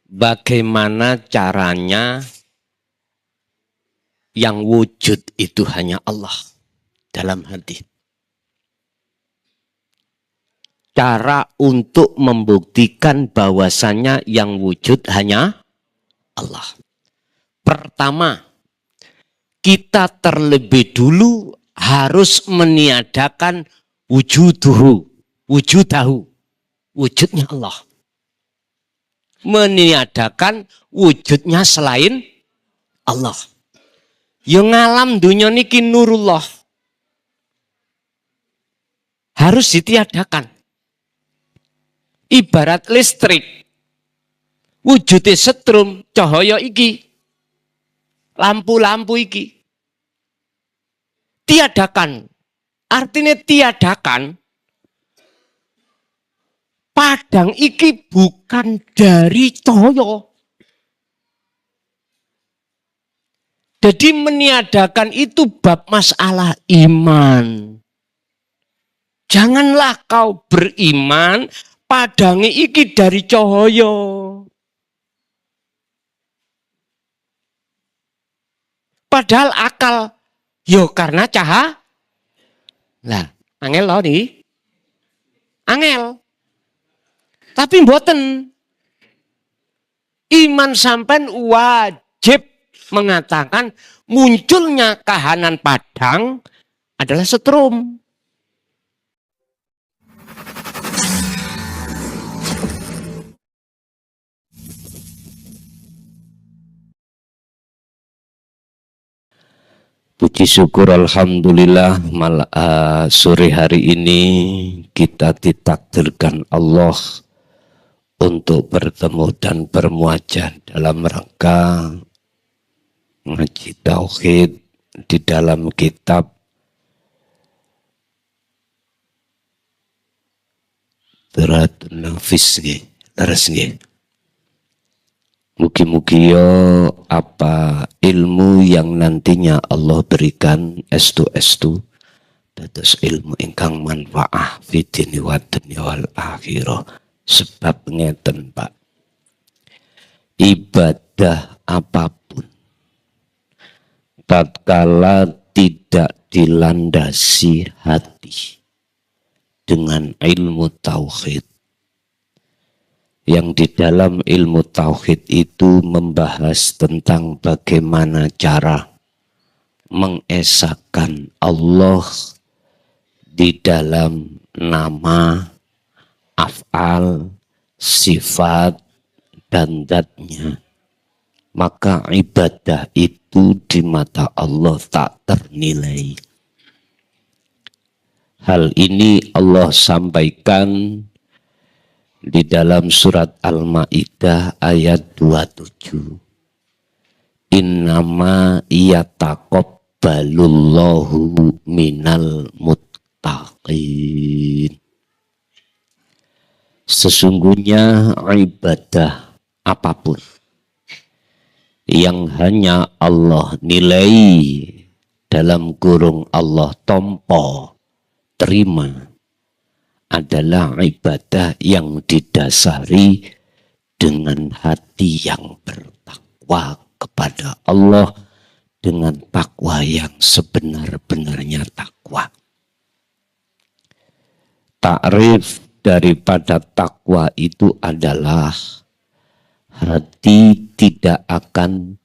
bagaimana caranya yang wujud itu hanya Allah dalam hati. Cara untuk membuktikan bahwasannya yang wujud hanya Allah. Pertama, kita terlebih dulu harus meniadakan wujudahu, wujudnya Allah. Meniadakan wujudnya selain Allah. Yang ngalam dunia niki nurullah. Harus ditiadakan. Ibarat listrik. Wujudnya setrum, cahaya iki. Lampu-lampu iki. Tiadakan. Artinya tiadakan. Padang iki bukan dari cahaya. Jadi meniadakan itu bab masalah iman. Janganlah kau beriman padangi iki dari cahaya. Padahal akal yo karena cahaya. Lah, angel loh nih. Angel. Tapi mboten. Iman sampean wajib mengatakan munculnya kahanan padang adalah setrum. Puji syukur alhamdulillah sore hari ini kita ditakdirkan Allah untuk bertemu dan bermuajah dalam rangka ngaji tauhid di dalam kitab Turatun Nafis leres nggih. Mugi-mugi yo apa ilmu yang nantinya Allah berikan estu-estu dados ilmu ingkang manfaah fidini wa dunya wal akhirah. Sebab ngeten Pak, ibadah apapun tatkala tidak dilandasi hati dengan ilmu tauhid, yang di dalam ilmu tauhid itu membahas tentang bagaimana cara mengesahkan Allah di dalam nama, af'al, sifat, dan zatnya. Maka ibadah itu di mata Allah tak ternilai. Hal ini Allah sampaikan di dalam surat Al-Ma'idah ayat 27. Innama yataqabbalullahu minal muttaqin. Sesungguhnya ibadah apapun yang hanya Allah nilai dalam kurung Allah tompo terima adalah ibadah yang didasari dengan hati yang bertakwa kepada Allah dengan takwa yang sebenar-benarnya takwa. Takrif daripada takwa itu adalah hati tidak akan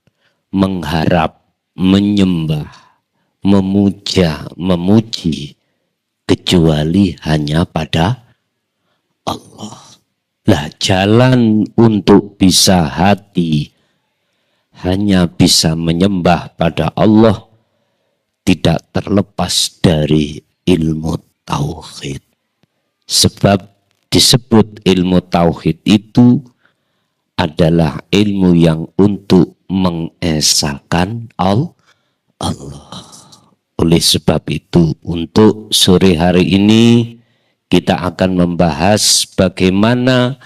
mengharap, menyembah, memuja, memuji kecuali hanya pada Allah. Lah jalan untuk bisa hati hanya bisa menyembah pada Allah tidak terlepas dari ilmu tauhid. Sebab disebut ilmu tauhid itu adalah ilmu yang untuk mengesahkan Allah. Oleh sebab itu, untuk sore hari ini kita akan membahas bagaimana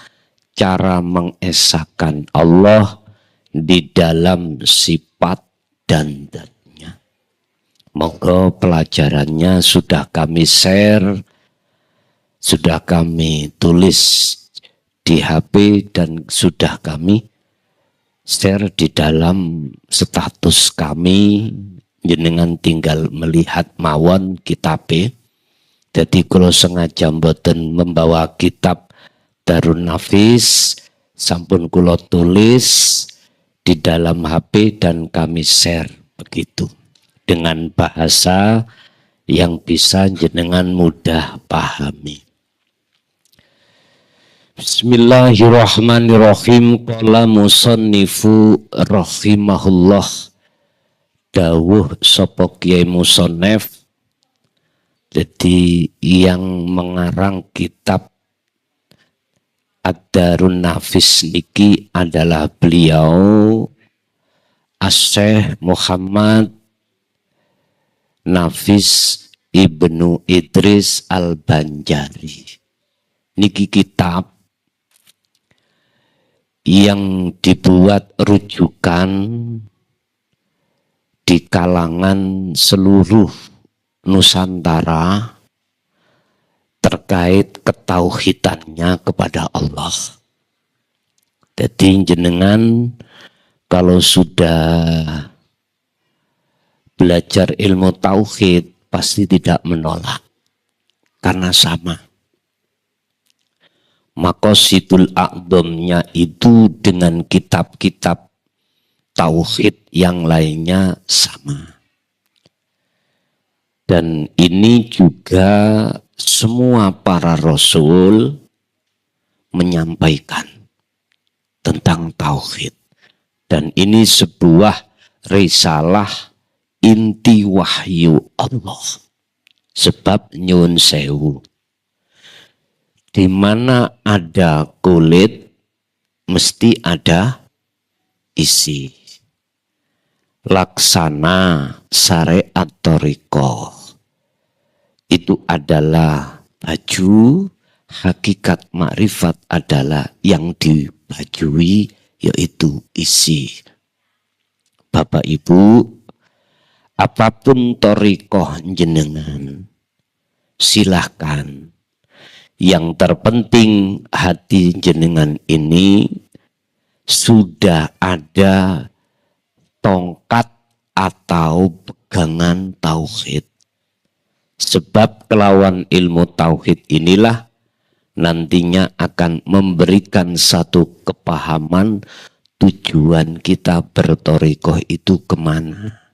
cara mengesahkan Allah di dalam sifat dan zatnya. Moga pelajarannya sudah kami share, sudah kami tulis di HP dan sudah kami share di dalam status kami, jenengan tinggal melihat mawon kitabe. Jadi kalau sengaja mboten membawa kitab Darun Nafis, sampun kulo tulis di dalam HP dan kami share begitu dengan bahasa yang bisa jenengan mudah pahami. Bismillahirrahmanirrahim. Qala musannifu rahimahullah, dawuh sapa Kiai Musannef. Jadi yang mengarang kitab Ad-Darun Nafis niki adalah beliau Asy-Syaikh Muhammad Nafis Ibnu Idris Al-Banjari. Niki kitab yang dibuat rujukan di kalangan seluruh Nusantara terkait ketauhidannya kepada Allah. Jadi jenengan kalau sudah belajar ilmu tauhid pasti tidak menolak karena sama. Maqasidul a'dhamnya itu dengan kitab-kitab tauhid yang lainnya sama. Dan ini juga semua para rasul menyampaikan tentang tauhid. Dan ini sebuah risalah inti wahyu Allah. Sebab nyun sewu, di mana ada kulit mesti ada isi. Laksana syariat thariqah itu adalah baju, hakikat makrifat adalah yang dibajui yaitu isi. Bapak Ibu, apapun thariqah jenengan silahkan. Yang terpenting hati jenengan ini sudah ada tongkat atau pegangan tauhid. Sebab kelawan ilmu tauhid inilah nantinya akan memberikan satu kepahaman tujuan kita berthariqah itu kemana.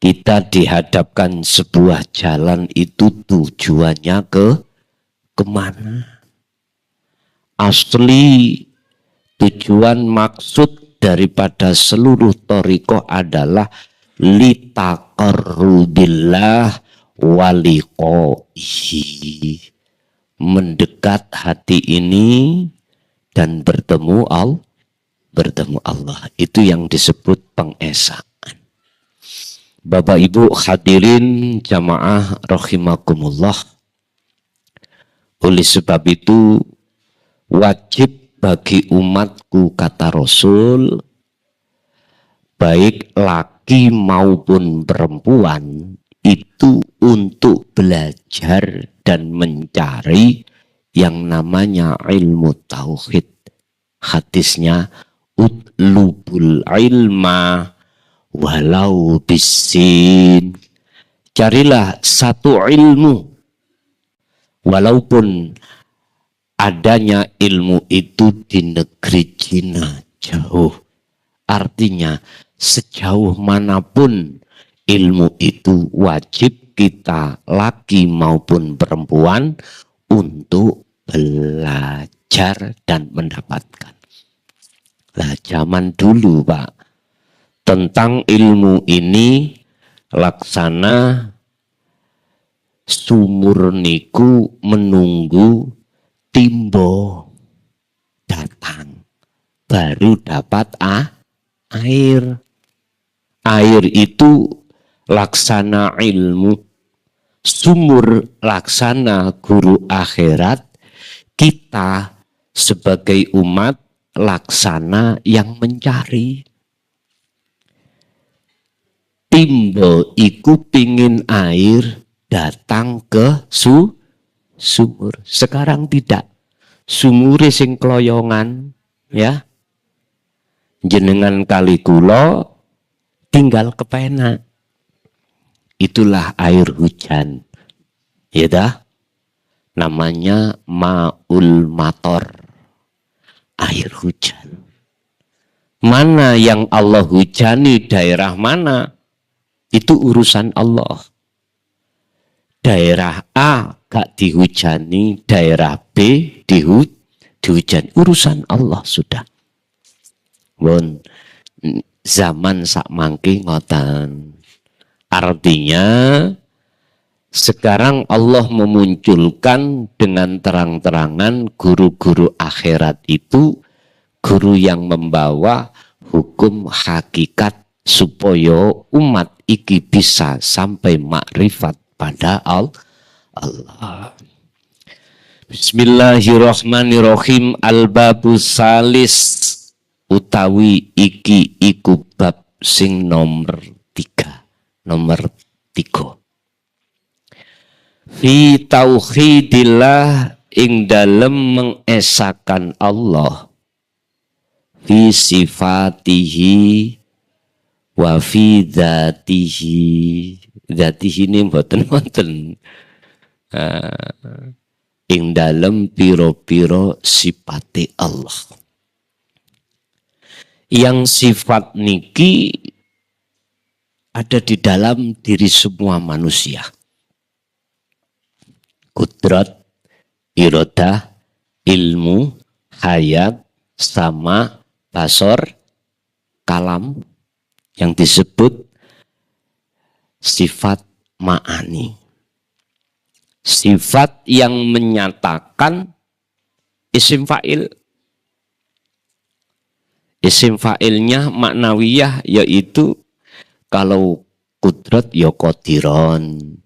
Kita dihadapkan sebuah jalan itu tujuannya kemana. Asli tujuan maksud daripada seluruh thariqah adalah litaqarrubillah waliqaihi, mendekat hati ini dan bertemu Allah. Itu yang disebut pengesaan. Bapak Ibu hadirin jamaah rahimakumullah. Oleh sebab itu wajib bagi umatku kata Rasul, baik laki maupun perempuan, itu untuk belajar dan mencari yang namanya ilmu tauhid. Hadisnya utlubul ilma walau bisin. Carilah satu ilmu walaupun adanya ilmu itu di negeri Cina jauh. Artinya sejauh manapun ilmu itu wajib kita laki maupun perempuan untuk belajar dan mendapatkan. Lah zaman dulu Pak, tentang ilmu ini laksana sumur niku menunggu timbo datang baru dapat air. Air itu laksana ilmu, sumur laksana guru akhirat, kita sebagai umat laksana yang mencari. Timbo iku pingin air datang ke sumur. Sekarang tidak. Sumure sing kloyongan, ya. jenengan kali kula tinggal kepenak. Itulah air hujan. Ya dah? Namanya ma'ul mator. Air hujan. Mana yang Allah hujani, daerah mana? Itu urusan Allah. Daerah A gak dihujani, daerah B dihujani. Urusan Allah sudah. Bon, zaman sak mangke ngoten. Artinya sekarang Allah memunculkan dengan terang-terangan guru-guru akhirat itu guru yang membawa hukum hakikat supaya umat iki bisa sampai makrifat pada Allah. Bismillahirrahmanirrahim. Al-babu salis utawi iki iku bab sing nomor 3. Fi tauhidillah ing dalem mengesakan Allah. Fi sifatihi wa fi dzatihi. Dzatihi ini mboten-mboten. Ing dalem piro-piro sifate Allah. Yang sifat niki ada di dalam diri semua manusia. Kudrat, irodah, ilmu, hayat, sama, basor, kalam yang disebut sifat ma'ani. Sifat yang menyatakan isim fa'il. Isim fa'ilnya maknawiyah yaitu kalau kudrat ya qadiron,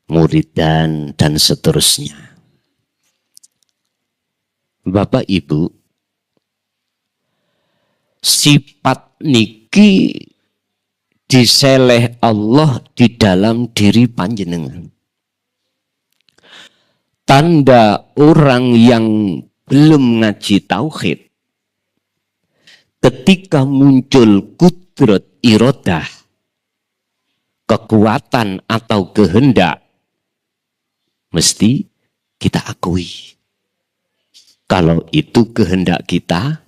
muridan dan seterusnya. Bapak Ibu, sifat niki diseleh Allah di dalam diri panjenengan. Tanda orang yang belum ngaji tauhid, ketika muncul kudrat irodah, kekuatan atau kehendak, mesti kita akui. Kalau itu kehendak kita,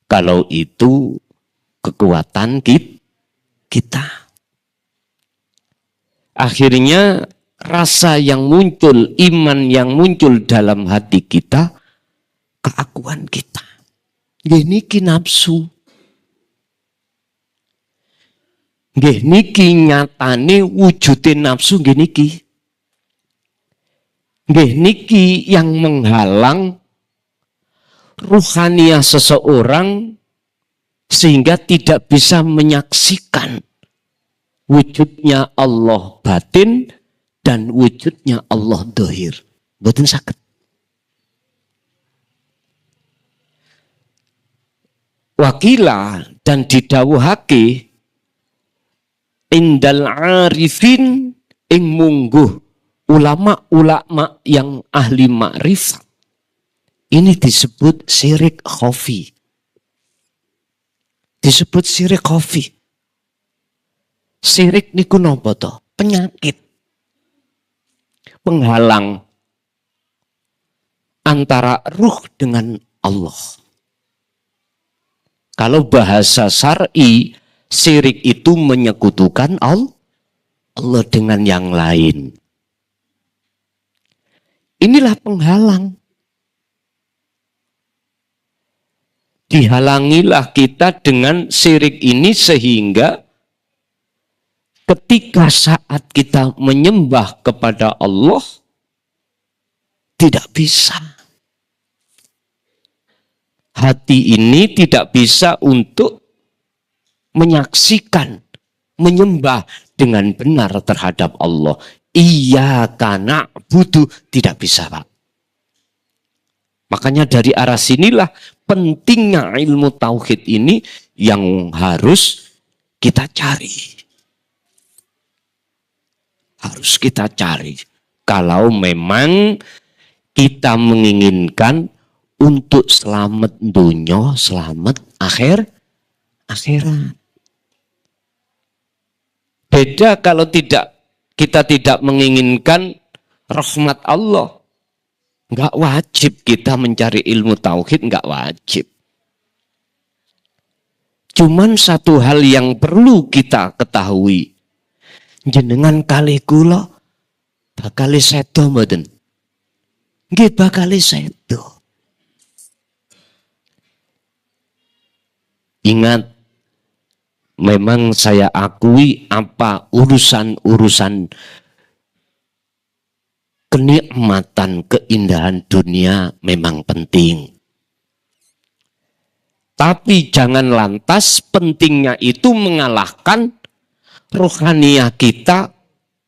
kalau itu kekuatan kita. Akhirnya rasa yang muncul, iman yang muncul dalam hati kita, keakuan kita. Nggih niki nafsu. Nggih niki nyatane wujudin nafsu nggih niki. Nggih niki yang menghalang ruhaniyah seseorang sehingga tidak bisa menyaksikan wujudnya Allah batin dan wujudnya Allah dohir. Mboten saged. Wakila dan didhawuhake indal arifin ing mungguh ulama-ulama yang ahli makrifat. Ini disebut syirik khafi. Disebut syirik khafi. Syirik niku napa to? Penyakit. Penghalang antara ruh dengan Allah. Kalau bahasa syar'i, syirik itu menyekutukan Allah dengan yang lain. Inilah penghalang. Dihalangilah kita dengan syirik ini sehingga ketika saat kita menyembah kepada Allah, tidak bisa. Hati ini tidak bisa untuk menyaksikan, menyembah dengan benar terhadap Allah. Iyyaka na'budu, tidak bisa, Pak. Makanya dari arah sinilah pentingnya ilmu tauhid ini yang harus kita cari. Harus kita cari. Kalau memang kita menginginkan untuk selamat dunia, selamat akhirat. Beda kalau kita tidak menginginkan rahmat Allah. Enggak wajib kita mencari ilmu tauhid, enggak wajib. Cuman satu hal yang perlu kita ketahui, jenengan kali kula bakal sedo mboten? Nggih bakal sedo. Ingat, memang saya akui apa urusan-urusan kenikmatan, keindahan dunia memang penting. Tapi jangan lantas pentingnya itu mengalahkan rohaniah kita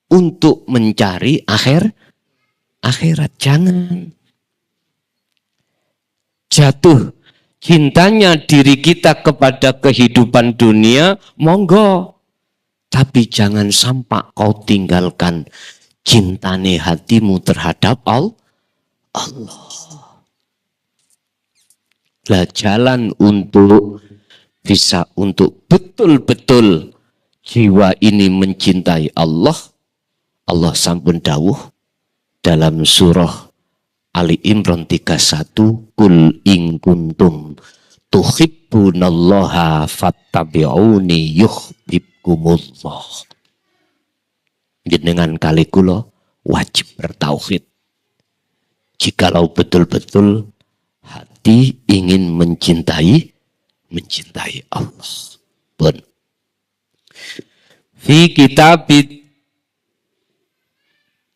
untuk mencari akhirat. Jangan. Jatuh cintanya diri kita kepada kehidupan dunia, monggo. Tapi jangan sampai kau tinggalkan cintane hatimu terhadap Allah. Lah jalan untuk bisa untuk betul-betul jiwa ini mencintai Allah. Allah sampun dawuh dalam surah Ali Imran 31, kul in kuntum tuhibbunallaha fattabi'uni yuhibbukumullah. Jenengan kali kula wajib bertauhid. Jikalau betul-betul hati ingin mencintai Allah. Pun. Fi kitabit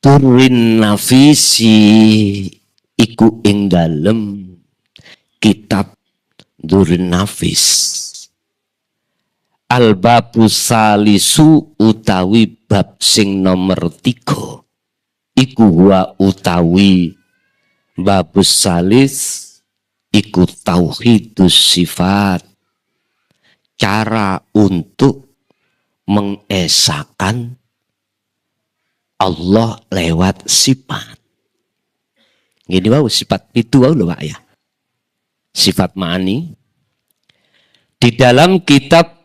Turin Nafisi iku ing dalem kitab Turin Nafis. Al-babu salisu utawi bab sing nomor 3 iku wa utawi babus salis iku tauhidus sifat, cara untuk mengesahkan Allah lewat sifat. Gini wau sifat itu wau lho Pak ya. Sifat ma'ani. Di dalam kitab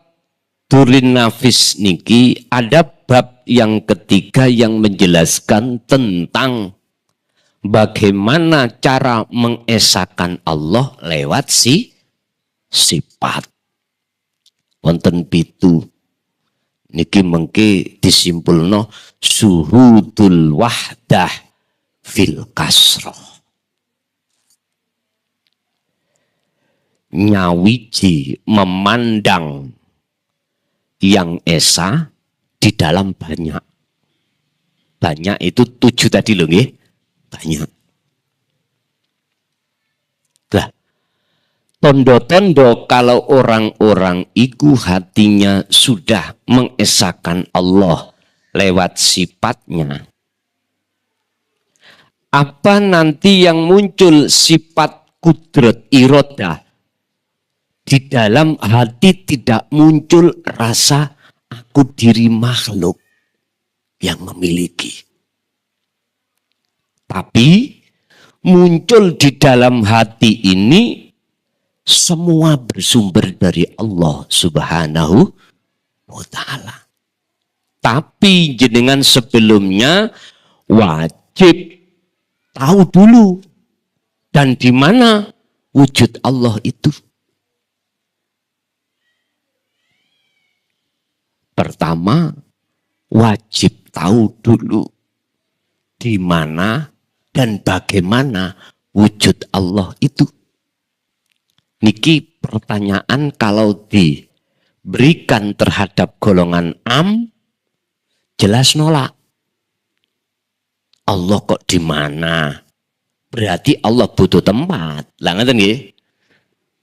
Turin Nafis niki ada bab yang ketiga yang menjelaskan tentang bagaimana cara mengesahkan Allah lewat sifat. Wonten pitu. Niki mengke disimpulno suhudul wahdah fil kasroh. Nyawiji memandang yang esa di dalam banyak. Banyak itu 7 tadi loh nggih. Banyak. Lah, tondo-tondo kalau orang-orang itu hatinya sudah mengesahkan Allah lewat sifatnya. Apa nanti yang muncul sifat kudrat irodah? Di dalam hati tidak muncul rasa aku diri makhluk yang memiliki. Tapi muncul di dalam hati ini semua bersumber dari Allah Subhanahu wa ta'ala. Tapi jenengan sebelumnya wajib tahu dulu dan di mana wujud Allah itu. Pertama, wajib tahu dulu di mana dan bagaimana wujud Allah itu. Niki pertanyaan kalau diberikan terhadap golongan jelas nolak. Allah kok di mana? Berarti Allah butuh tempat. Lah ngoten nggih.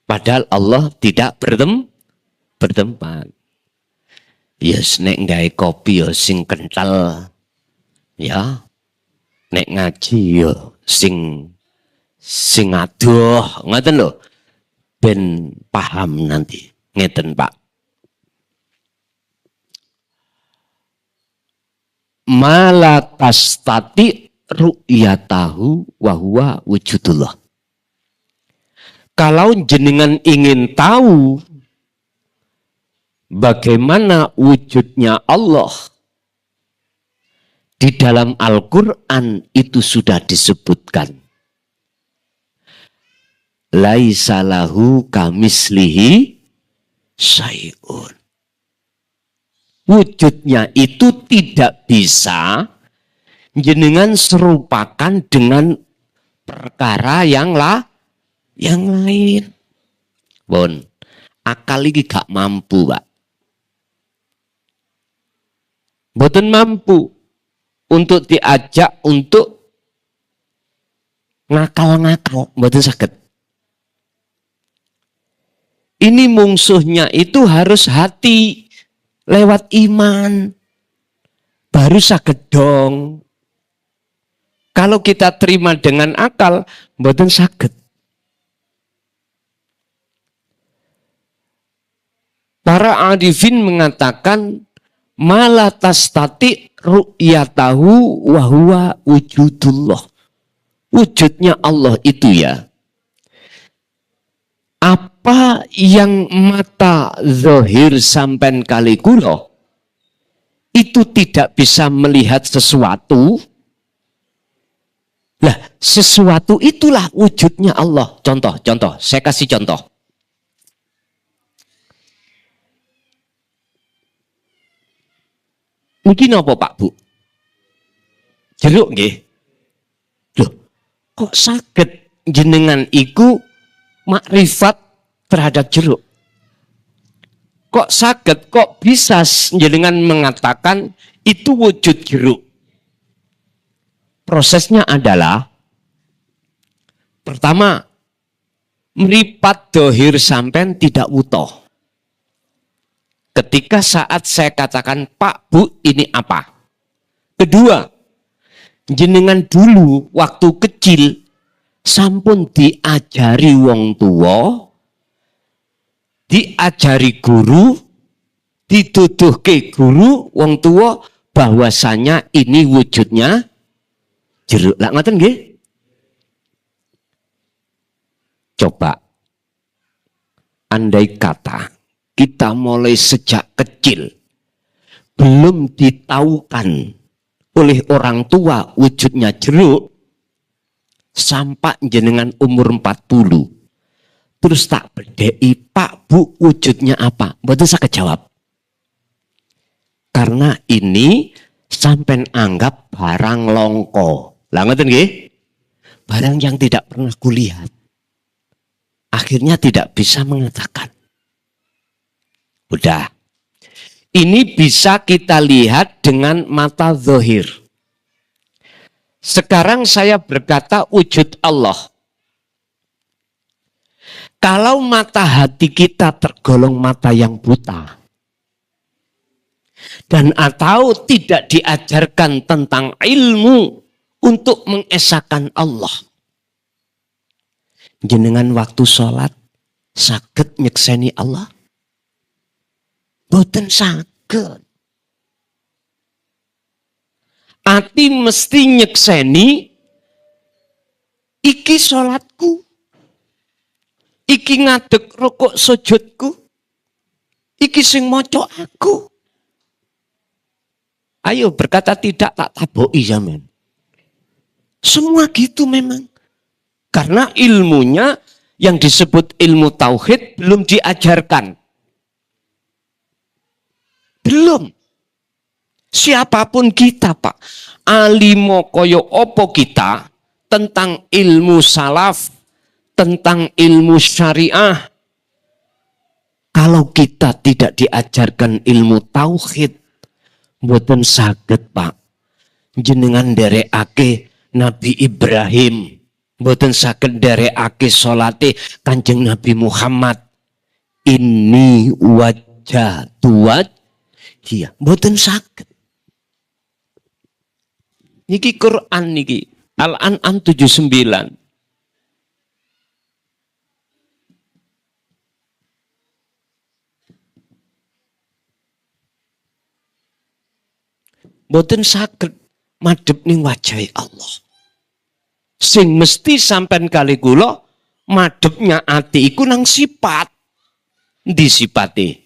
Padahal Allah tidak bertempat. Yes, nek gawe kopi ya sing kental. Ya. Nek ngaji ya sing adoh, ngoten lho. Ben paham nanti. Ngeten, Pak. Mala tastati ru'yatahu wa huwa wujudullah. Kalau jenengan ingin tahu bagaimana wujudnya Allah, di dalam Al-Quran itu sudah disebutkan. Laisa lahu kamislihi syai'un. Wujudnya itu tidak bisa jenengan serupakan dengan perkara yang lain. Bon, akal ini gak mampu, Pak. Boten mampu untuk diajak untuk ngakal-ngakal, boten saged. Ini mungsuhnya itu harus hati lewat iman. Baru saged dong. Kalau kita terima dengan akal, mboten saged. Para arifin mengatakan mala tastati ru'yatahu wa huwa wujudullah. Wujudnya Allah itu ya, apa yang mata zahir sampai kali kula itu tidak bisa melihat sesuatu. Lah, sesuatu itulah wujudnya Allah. Contoh, saya kasih contoh. Mungkin apa Pak Bu? Jeruk nggih. Loh, kok saged jenengan iku makrifat terhadap jeruk? Kok saged, kok bisa jenengan mengatakan itu wujud jeruk? Prosesnya adalah pertama, meripat dohir sampai tidak wutoh. Ketika saat saya katakan, Pak, Bu, ini apa? Kedua, jenengan dulu waktu kecil sampun diajari wong tua, diajari guru, dituduhke guru wong tua bahwasanya ini wujudnya jeruk. Lah ngoten nggih? Coba andai kata kita mulai sejak kecil belum ditaukan oleh orang tua wujudnya jeruk sampai jenengan umur 40. Terus tak bedai, Pak Bu wujudnya apa? Mboten saged jawab. Karena ini sampai anggap barang longko. Lah ngoten nggih? Barang yang tidak pernah kulihat. Akhirnya tidak bisa mengatakan. Udah. Ini bisa kita lihat dengan mata zahir. Sekarang saya berkata wujud Allah. Kalau mata hati kita tergolong mata yang buta. Dan atau tidak diajarkan tentang ilmu untuk mengesahkan Allah. Jenengan waktu sholat saged nyekseni Allah? Boten saged. Ati mesti nyekseni iki sholatku, iki ngadeg rukuk sujudku, iki sing maca aku. Ayo berkata tidak, tak taboki zaman. Semua gitu memang. Karena ilmunya yang disebut ilmu tauhid belum diajarkan. Belum. Siapapun kita, Pak. Alimo koyo opo kita tentang ilmu salaf, tentang ilmu syariah. Kalau kita tidak diajarkan ilmu tauhid, mboten saged, Pak. Jenengan nderekake Nabi Ibrahim, mboten saged nderekake salate Kanjeng Nabi Muhammad. Ini wajah tuwaj, iya, mboten saged. Niki Quran niki, Al-An'am 79. Mboten saged madhep ning wajah Allah. Sing mesti sampean kali kula madepnya ati iku nang sifat. Di sifate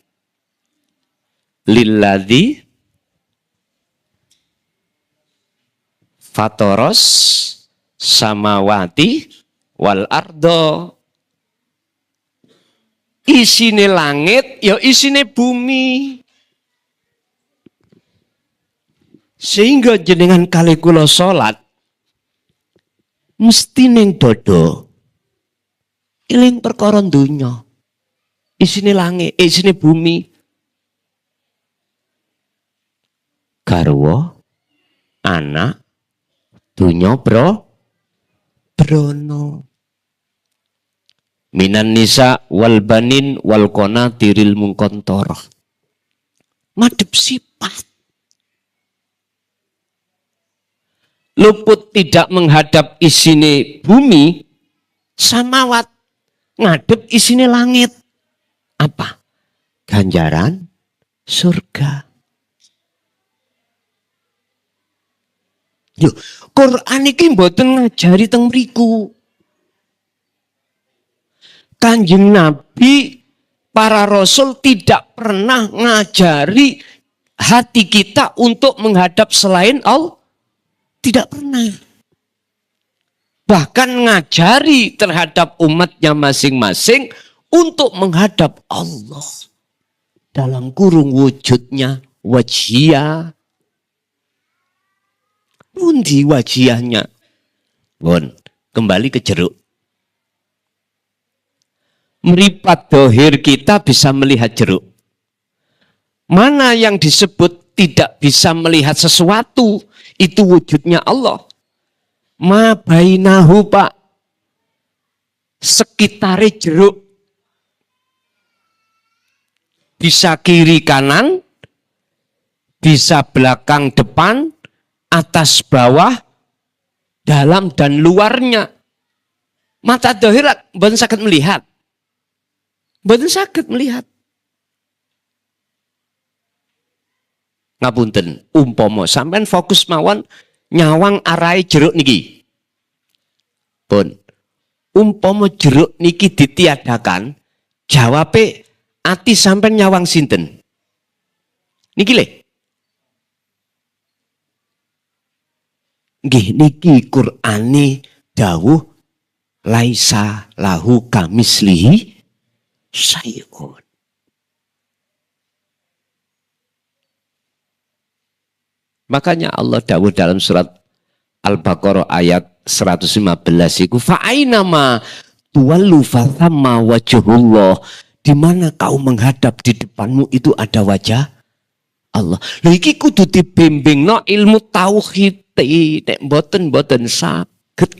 lilladzi fatoros samawati wal ardo. Isine langit ya isine bumi. Sehingga jenengan kali kula salat mesti ning dodo eling perkara donya. Isine langit, isine bumi. Garwa, anak, donya brono. Minan nisa wal banin wal qanatiril muqantarah. Madhep sifat. Luput tidak menghadap isine bumi, samawat ngadep isine langit. Apa? Ganjaran surga. Yo, Quran iki mboten ngajari teng mriku. Kanjeng Nabi, para rasul tidak pernah ngajari hati kita untuk menghadap selain Allah. Tidak pernah. Bahkan ngajari terhadap umatnya masing-masing untuk menghadap Allah. Dalam kurung wujudnya wajhiyah. Pundi wajhiyahnya? Bon, kembali ke jeruk. Meripat dohir kita bisa melihat jeruk. Mana yang disebut tidak bisa melihat sesuatu, itu wujudnya Allah. Ma bainahu, Pak. Sekitare jeruk. Bisa kiri kanan, bisa belakang depan, atas bawah, dalam dan luarnya. Mata dohir mboten saged melihat. Mboten saged melihat. Ngapunten, umpama sampean fokus mawon nyawang arahe jeruk niki. Pun, umpama jeruk niki ditiadakan, jawabe ati sampean nyawang sinten? Niki le. Nggih niki Qur'ane dawuh laisa lahu kamislihi syai'un. Makanya Allah dawuh dalam surat Al-Baqarah ayat 115 iku fa ainama tuwallu fathamma wajhullah. Di mana kau menghadap di depanmu itu ada wajah Allah. Lha iki kudu dibimbingno ilmu tauhid nek mboten saged.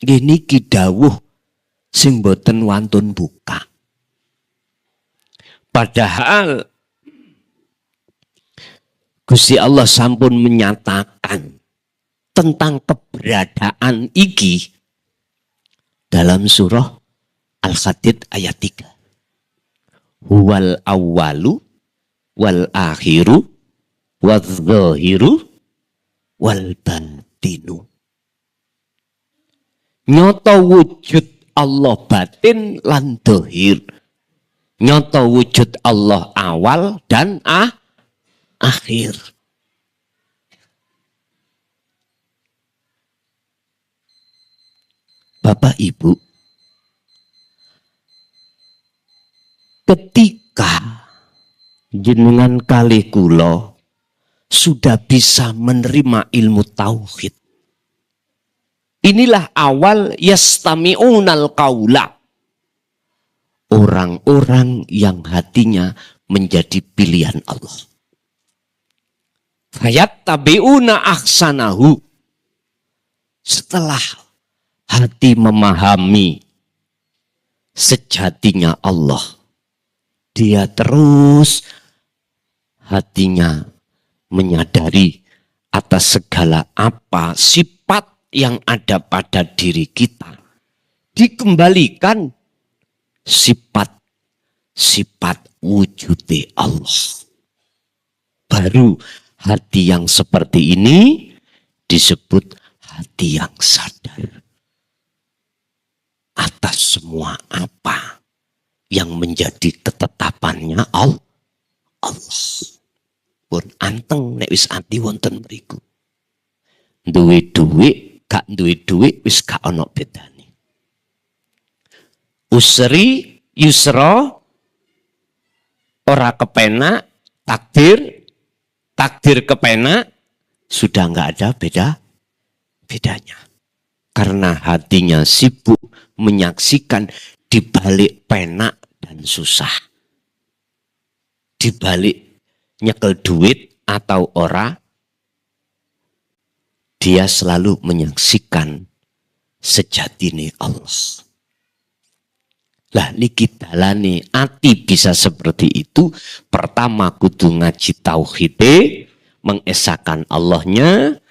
Nggih niki dawuh sing mboten wantun buka. Padahal Gusti Allah sampun menyatakan tentang keberadaan iki dalam surah Al-Hadid ayat 3. Huwal awwalu wal akhiru wadz zahiru wal batinu. Nyoto wujud Allah batin lan zahir. Nyoto wujud Allah awal dan akhir. Bapak Ibu, ketika jenengan kalih kula sudah bisa menerima ilmu tauhid, inilah awal yastami'unal qaula. Orang-orang yang hatinya menjadi pilihan Allah. Fayattabi'una ahsanahu. Setelah hati memahami sejatinya Allah, dia terus hatinya menyadari atas segala apa sifat yang ada pada diri kita. Dikembalikan sifat-sifat wujud Allah. Baru Hati yang seperti ini disebut hati yang sadar atas semua apa yang menjadi ketetapannya Allah. Pun anteng nek wis ati wonten mriku. Duwe duit, gak duwe duit wis gak ana bedane. Usri yusra ora kepenak, takdir kepenak, sudah nggak ada bedanya. Karena hatinya sibuk menyaksikan di balik penak dan susah. Di balik nyekel duit atau ora, dia selalu menyaksikan sejatine Allah. Lah niki dalane ati bisa seperti itu. Pertama kudu ngaji tauhid, mengesahkan Allahnya,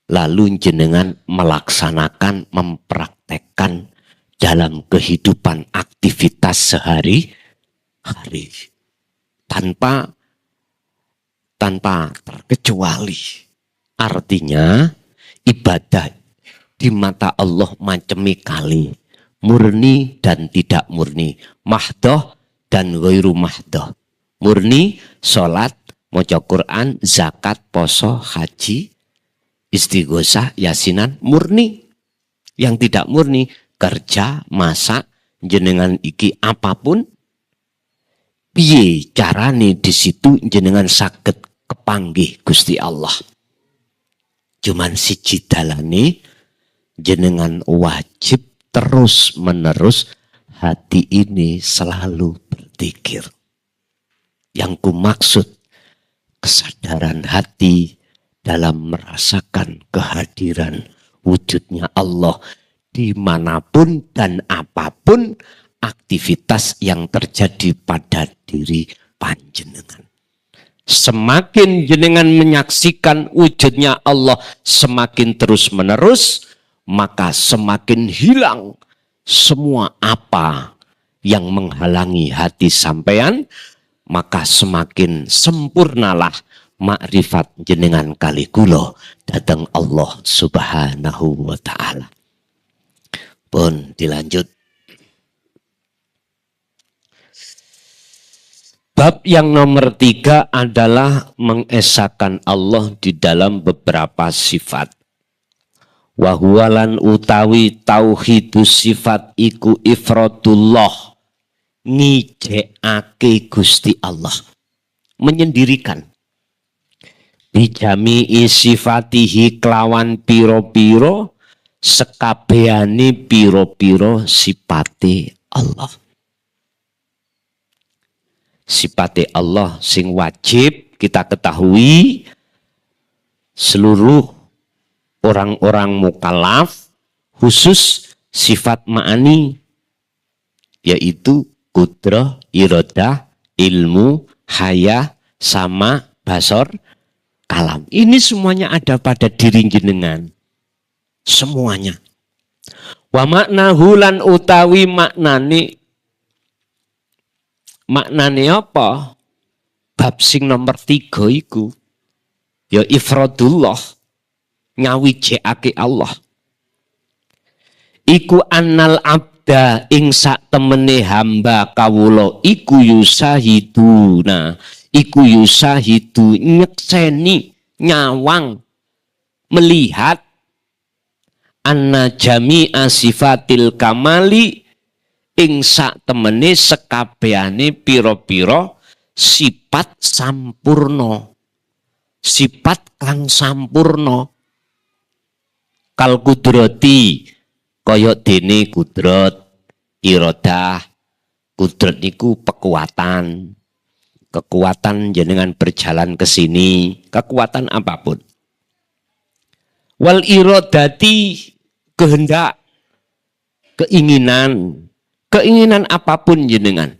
lalu jenengan melaksanakan, mempraktekkan dalam kehidupan aktivitas sehari-hari tanpa terkecuali. Artinya ibadah di mata Allah macam kali, murni dan tidak murni, mahdoh dan ghairu mahdoh. Murni sholat, maca Quran, zakat, poso, haji, istighosah, yasinan, murni. Yang tidak murni, kerja, masak, jenengan iki apapun, piye carane di situ jenengan saged kepanggih Gusti Allah. Cuman siji dalane jenengan wajib terus menerus hati ini selalu berzikir. Yang kumaksud kesadaran hati dalam merasakan kehadiran wujudnya Allah dimanapun dan apapun aktivitas yang terjadi pada diri panjenengan. Semakin jenengan menyaksikan wujudnya Allah semakin terus menerus, maka semakin hilang semua apa yang menghalangi hati sampean, maka semakin sempurnalah makrifat jenengan kali kula datang Allah Subhanahu wa taala. Pun dilanjut. Bab yang nomor 3 adalah mengesahkan Allah di dalam beberapa sifat. Wahuwalan utawi tauhidus sifat iku ifradullah, ngijekake Gusti Allah, menyendirikan. Bijami'i sifatihi kelawan piro-piro, sekabehane piro-piro sipate Allah. Sifate Allah sing wajib kita ketahui seluruh orang-orang mukallaf, khusus sifat ma'ani, yaitu kudrah, iradah, ilmu, haya, sama, basor, kalam. Ini semuanya ada pada diri jenengan. Semuanya. Wa maknahu lan utawi maknane apa? Bab sing nomor 3 iku ya ifradullah, ngawijekake Allah. Iku annal abda ing sak temene hamba kawula iku yusahiduna, iku yusahidu nyekseni, nyawang, melihat anna jami'a sifatil kamali ing sak temene sekabehane pira-pira sifat sampurna, sifat kang sampurna. Kal kudrati kaya dene kudrat, iradah. Kudrat niku kekuatan jenengan berjalan ke sini, kekuatan apapun. Wal iradati kehendak, keinginan apapun jenengan,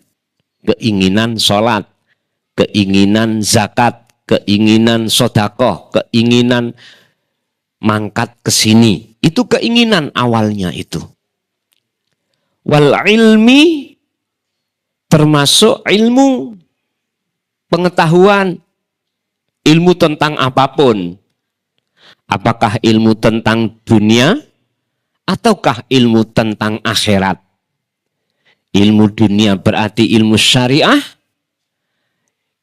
keinginan sholat, keinginan zakat, keinginan sodakoh, keinginan mangkat ke sini, itu keinginan awalnya itu. Wal ilmi termasuk ilmu, pengetahuan, ilmu tentang apapun. Apakah ilmu tentang dunia ataukah ilmu tentang akhirat? Ilmu dunia berarti ilmu syariah,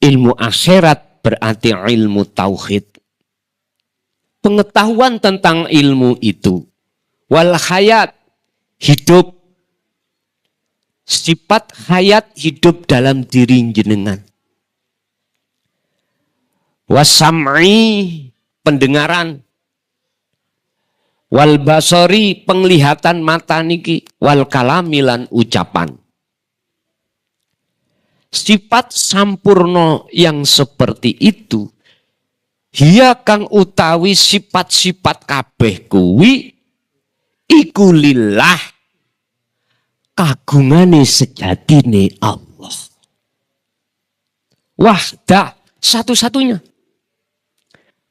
ilmu akhirat berarti ilmu tauhid. Pengetahuan tentang ilmu itu. Wal hayat, hidup. Sifat hayat hidup dalam diri jenengan. Wasam'i, pendengaran. Wal basori, penglihatan mata niki. Wal kalamilan, ucapan. Sifat sampurno yang seperti itu, hiya kang utawi sifat-sifat kabeh kuwi iku lillah, kagungane sejatine Allah. Wahdah, satu-satunya.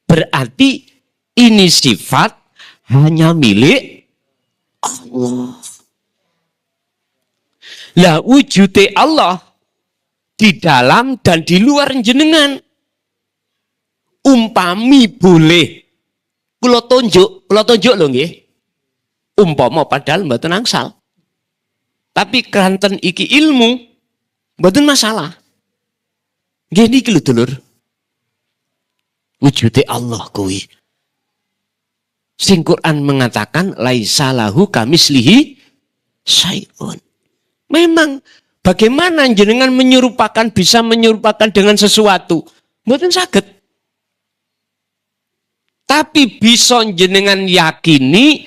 Berarti ini sifat hanya milik Allah. Lah wujude Allah di dalam dan di luar jenengan. Umpami boleh kula tunjuk lho nggih. Umpama padahal mboten angsal. Tapi kanten iki ilmu mboten masalah. Nggih niki lho dulur. Wujude Allah kuwi. Sing Quran mengatakan laisa lahu kamislihi syai'un. Memang bagaimana jenengan bisa menyerupakan dengan sesuatu? Mboten saged. Tapi bisa jenengan yakini,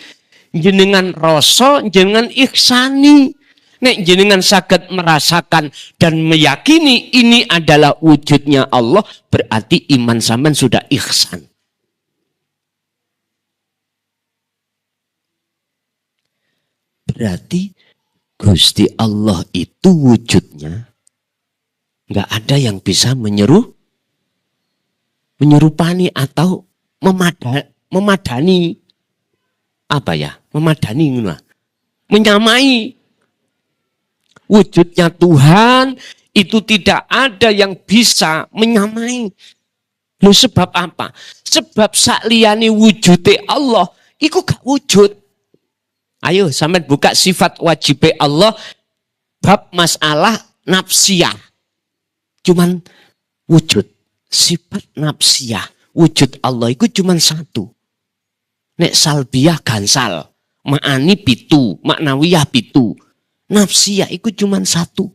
jenengan rasa, jenengan ihsani. Nek jenengan saged merasakan dan meyakini ini adalah wujudnya Allah, berarti iman sampean sudah ihsan. Berarti Gusti Allah itu wujudnya nggak ada yang bisa menyerupani atau memadani apa ya? Memadani, menyamai wujudnya Tuhan itu tidak ada yang bisa menyamai. Loh sebab apa? Sebab sakliyane wujude Allah iku gak wujud. Ayo sampean buka sifat wajib Allah bab masalah nafsiyah. Cuman wujud sifat nafsiyah. Wujud Allah itu cuma satu. Nek salbiyah gansal, ma'ani pitu, maknawiyah pitu. Nafsiyah itu cuma satu.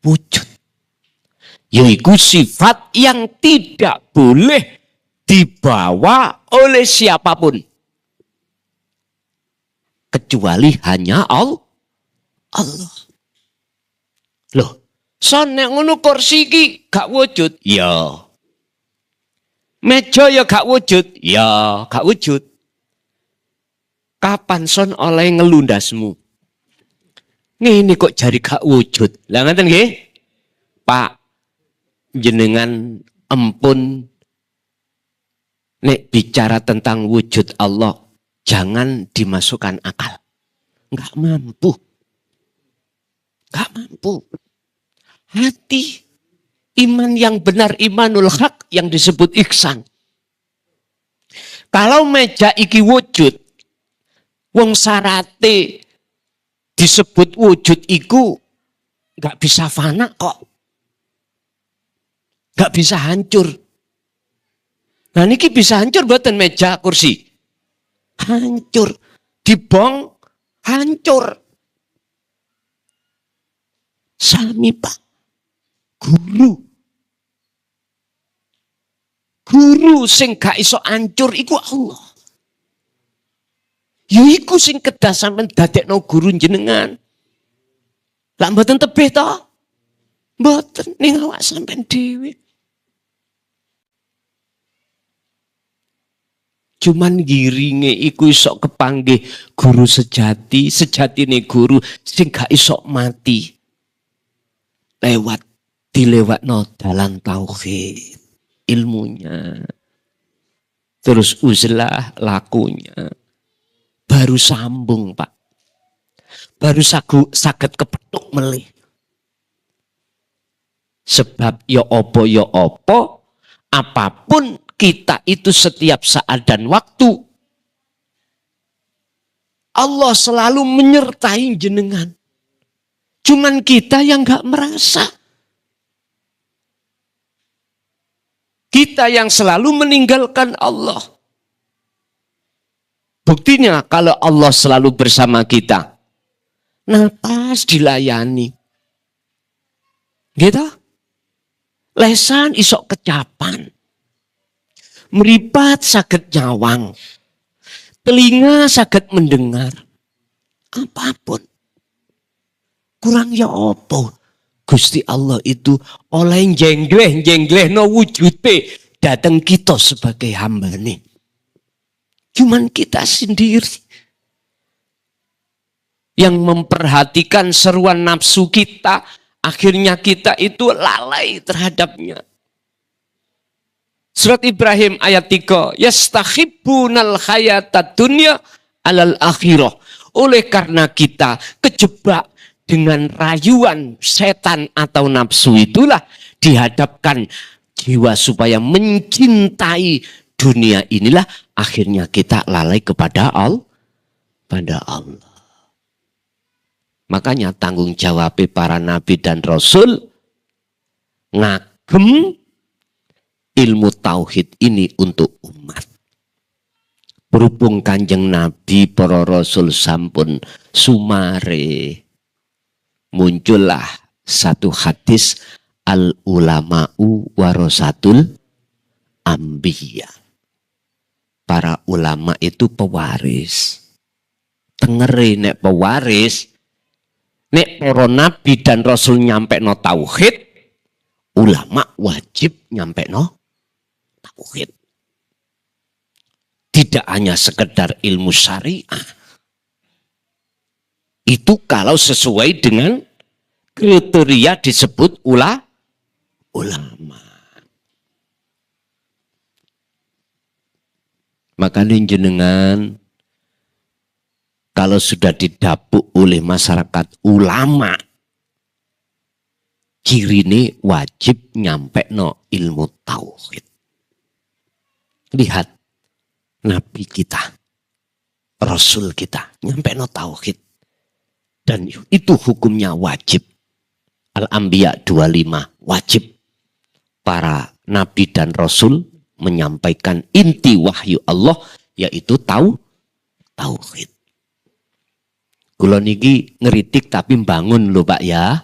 Wujud. Yaitu sifat yang tidak boleh dibawa oleh siapapun. Kecuali hanya Allah. Loh, son nek ngono kursi iki gak wujud. Ya. Meja ya gak wujud. Ya, gak wujud. Kapan son oleh ngelundasmu? Ngene kok jari gak wujud. Lah ngaten nggih? Pak, jenengan empun nek bicara tentang wujud Allah, jangan dimasukkan akal. Enggak mampu. Enggak mampu. Hati iman yang benar, imanul haq yang disebut ihsan. Kalau meja iki wujud, wong sarate disebut wujud iku gak bisa fana kok. Gak bisa hancur. Nah niki bisa hancur mboten meja kursi? Hancur. Dibong hancur. Sami Pak. Guru sing gak iso hancur iku Allah. Ya iku sing kedah sampean dadekno guru jenengan. Lah mboten tebih to? Mboten ning awak sampean dhewe. Cuman giringe iku iso kepanggih guru sejati, sejatine guru sing gak iso mati. Dilewatno dalan tauhid, ilmunya. Terus uzlah lakunya. Baru sambung, Pak. Baru saged kepethuk melih. Sebab ya apa apapun kita itu setiap saat dan waktu, Allah selalu menyertai jenengan. Cuman kita yang gak merasa. Kita yang selalu meninggalkan Allah. Buktinya kalau Allah selalu bersama kita, napas dilayani. Gitu? Lesan isok kecapan. Meripat saged nyawang. Telinga saged mendengar. Apapun. Kurang ya opo. Gusti Allah itu oleh jengleh no wujude datang kita sebagai hamba nih. Cuman kita sendiri yang memperhatikan seruan nafsu kita, akhirnya kita itu lalai terhadapnya. Surat Ibrahim ayat 3, yastahibbunal hayatad dunya alal akhirah. Oleh karena kita kejebak dengan rayuan setan atau nafsu, itulah dihadapkan jiwa supaya mencintai dunia, inilah akhirnya kita lalai kepada Allah. Makanya tanggung jawab para nabi dan rasul ngagem ilmu tauhid ini untuk umat. Berhubung Kanjeng Nabi para rasul sampun sumare, muncullah satu hadis, al ulama'u warasatul anbiya. Para ulama itu pewaris. Tengeri nek pewaris, nek para nabi dan rasul nyampe no tauhid, ulama wajib nyampe no tauhid. Tidak hanya sekedar ilmu syariah. Itu kalau sesuai dengan kriteria disebut ulama. Makanya jenengan kalau sudah didapuk oleh masyarakat ulama, ciri ini wajib nyampe no ilmu tauhid. Lihat nabi kita, rasul kita nyampe no tauhid, dan itu hukumnya wajib. Al-Anbiya 25 wajib para nabi dan rasul menyampaikan inti wahyu Allah, yaitu tauhid. Kula niki ngeritik tapi bangun lho Pak ya.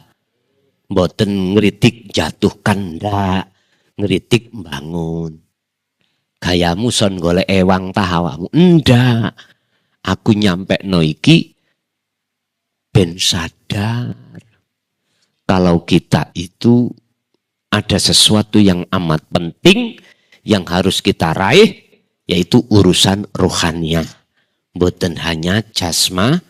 Mboten ngeritik jatuhkan ndak, ngeritik bangun. Gayamu son golek ewang tah awakmu. Ndak. Aku nyampe no iki ben sadar kalau kita itu ada sesuatu yang amat penting yang harus kita raih, yaitu urusan rohaniah, mboten hanya jasmania.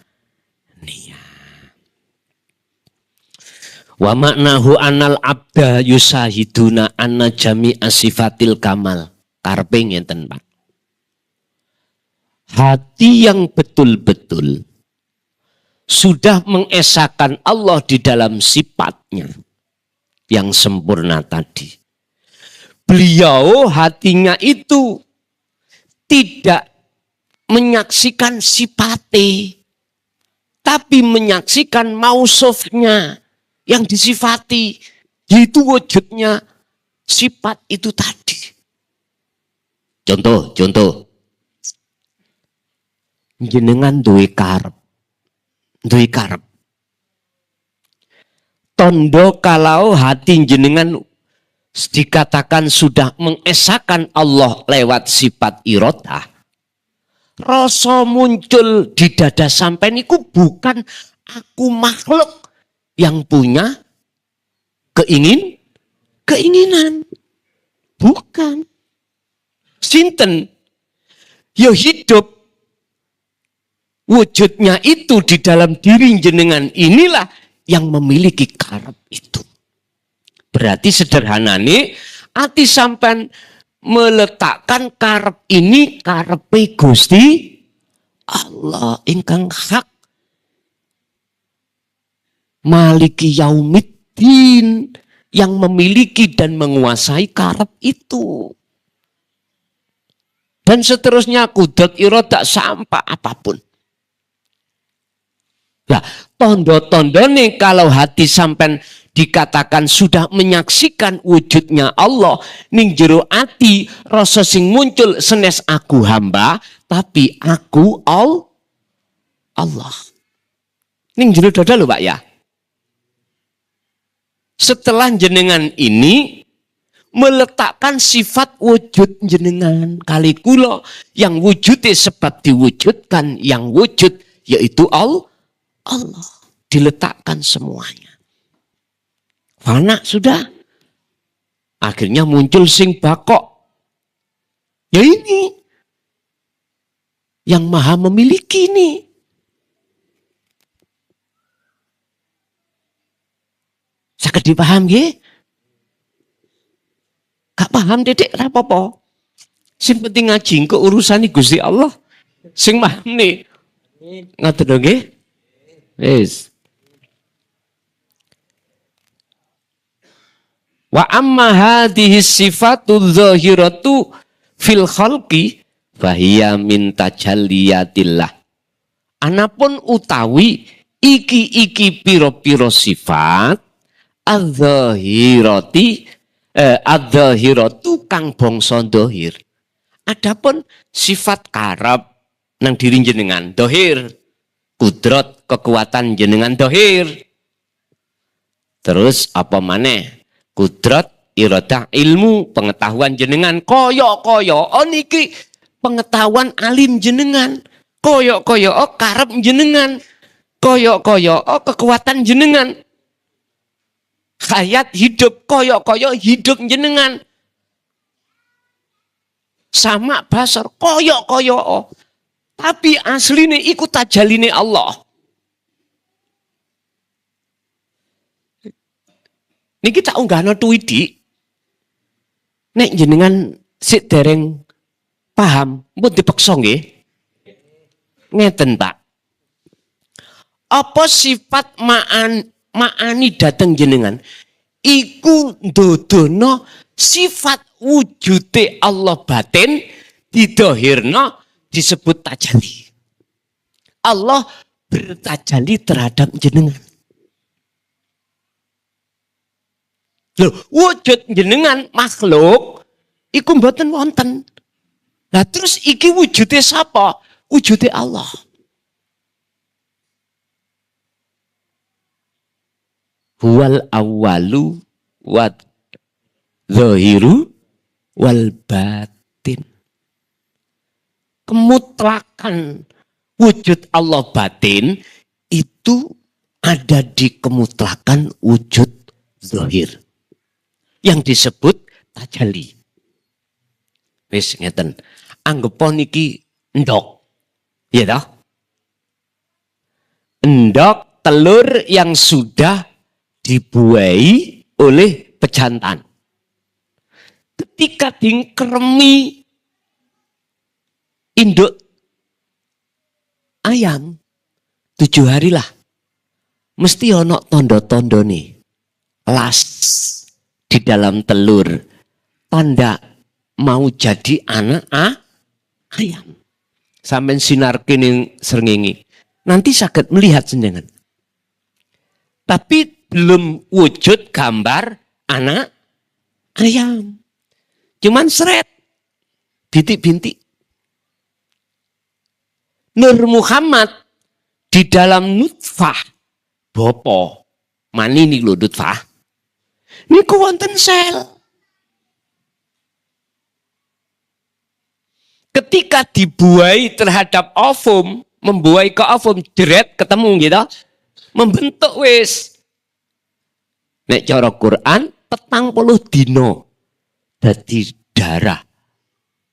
Wa maknahu anal abda yusahiduna anna jami'a sifatil kamal. Karepe ngenten Pak. Hati yang betul-betul sudah mengesahkan Allah di dalam sifatnya yang sempurna tadi. Beliau hatinya itu tidak menyaksikan sifatnya, tapi menyaksikan mausufnya yang disifati, yaitu wujudnya sifat itu tadi. Contoh, jenengan duwe karep. Tondo kalau hati jenengan dikatakan sudah mengesahkan Allah lewat sifat irodah, rasa muncul di dada sampean niku bukan aku makhluk yang punya keinginan, bukan. Sinten yo hidup wujudnya itu di dalam diri jenengan, inilah yang memiliki karep itu. Berarti sederhanane ati sampean meletakkan karep ini karepe Gusti Allah ingkang hak, maliki yaumiddin, yang memiliki dan menguasai karep itu. Dan seterusnya kudrat iroda sampai apapun. Nah, tondo-tondo nih kalau hati sampai dikatakan sudah menyaksikan wujudnya Allah, ning jero ati rasa sing muncul senes aku hamba, tapi aku Allah. Ning jero dada lho Pak ya. Setelah jenengan ini meletakkan sifat wujud jenengan kali kula yang wujudnya sebab diwujudkan yang wujud yaitu Allah diletakkan semuanya. Fana sudah. Akhirnya muncul sing bakok. Ya ini. Yang maha memiliki ini. Sakit dipaham ya? Gak paham dedek rapopo. Sing penting ngaji ke urusan Gusti Allah. Sing paham nih. Ngaten dong nggih? Wis. Wa amma hadhihi sifatu dzahiratu fil khalqi fahiya min tajalliyatillah. Anapun utawi iki piro-piro sifat adzahirati adzahiratu kang bangsa dhahir. Adapun sifat karep nang diri jenengan dhahir. Kudrat kekuatan jenengan dhahir. Terus apa maneh? Kudrat iradah ilmu pengetahuan jenengan koyo-koyo niki pengetahuan alim jenengan koyo-koyo karep jenengan koyo-koyo kekuatan jenengan hayat hidup koyo-koyo hidup jenengan sama basar koyo-koyo tapi asline iku tajaline Allah. Niki tak unggahno Twidi. Nek jenengan sik dereng paham, mbok dipeksa nggih. Ngeten, Pak. Apa sifat ma'ani dateng jenengan? Iku ndodono sifat wujude Allah batin didohirno disebut tajalli. Allah bertajalli terhadap jenengan. Loh, wujud jenengan makhluk iku mboten wonten. Lah terus iki wujude sapa? Wujude Allah. Huwal awwalu wa zahiru wal batin. Kemutlakan wujud Allah batin itu ada di kemutlakan wujud zahir yang disebut tajalli. Wis ngeten. Anggepon iki endok. Iya toh? Endok telur yang sudah dibuai oleh pejantan. Ketika dingkremi induk ayam 7 hari lah. Mesti ono tondo-tondo nih. Las di dalam telur. Tanda mau jadi anak ayam. Sampai sinar kini srengenge. Nanti sakit melihat jenengan. Tapi belum wujud gambar anak ayam. Cuman seret. Bintik-bintik. Nur Muhammad di dalam nutfah bopo mani nih lho nutfah niku wonten sel. Ketika dibuai terhadap ovum, membuai ke ovum jeret ketemu gitu, membentuk wis. Nek cara Quran 40 dino dadi darah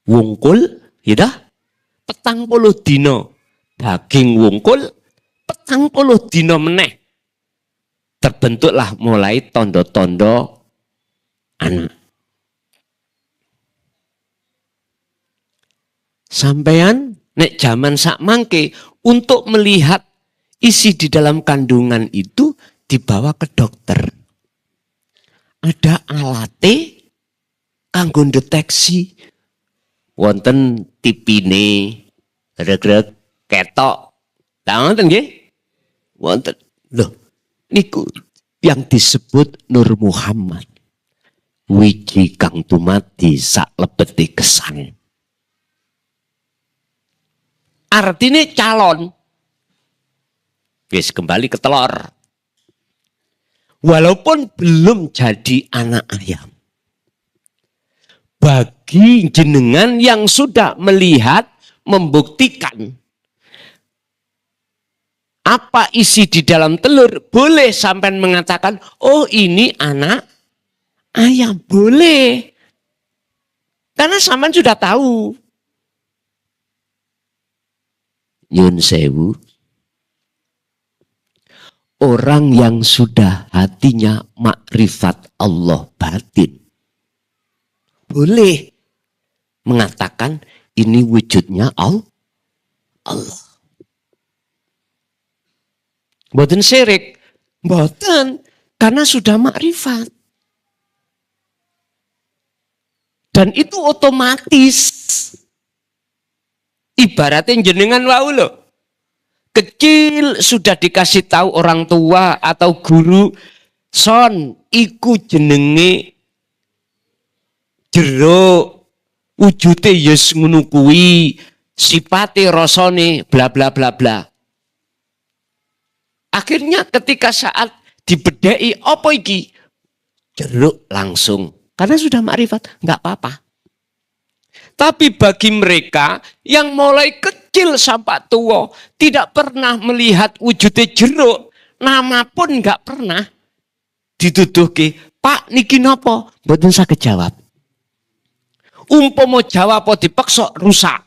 wungkul gitu. 40 dino daging wungkul, 40 dino meneh terbentuklah mulai tondo-tondo anak. Sampean nek zaman sak mangke untuk melihat isi di dalam kandungan itu dibawa ke dokter. ada alate kanggo deteksi wonten tipine reg-reg ketok. Ta wonten nggih? Wonten. Loh, niku yang disebut Nur Muhammad. Wiji kang tumati sak lebeti kesang. Artinya calon. Wis kembali ke telur. Walaupun belum jadi anak ayam. Bagi jenengan yang sudah melihat, membuktikan apa isi di dalam telur, boleh sampai mengatakan, oh ini anak ayam. Boleh. Karena sampean sudah tahu. Yun sewu. Orang yang sudah hatinya makrifat Allah batin. Boleh mengatakan ini wujudnya Allah. Mboten syirik. Mboten. Karena sudah makrifat. Dan itu otomatis. Ibaratnya jenengan wau loh. Kecil sudah dikasih tahu orang tua atau guru, son iku jenenge jeruk, wujute yes ngono kuwi, sipate rasane bla bla bla bla. Akhirnya ketika saat dibedai apa iki? Jeruk langsung. Karena sudah makrifat, enggak apa-apa. Tapi bagi mereka yang mulai kecil sampai tua tidak pernah melihat wujudnya jeruk, nama pun nggak pernah dituduhke, Pak niki napa? Mboten saged jawab. Umpama jawab apa dipaksa rusak.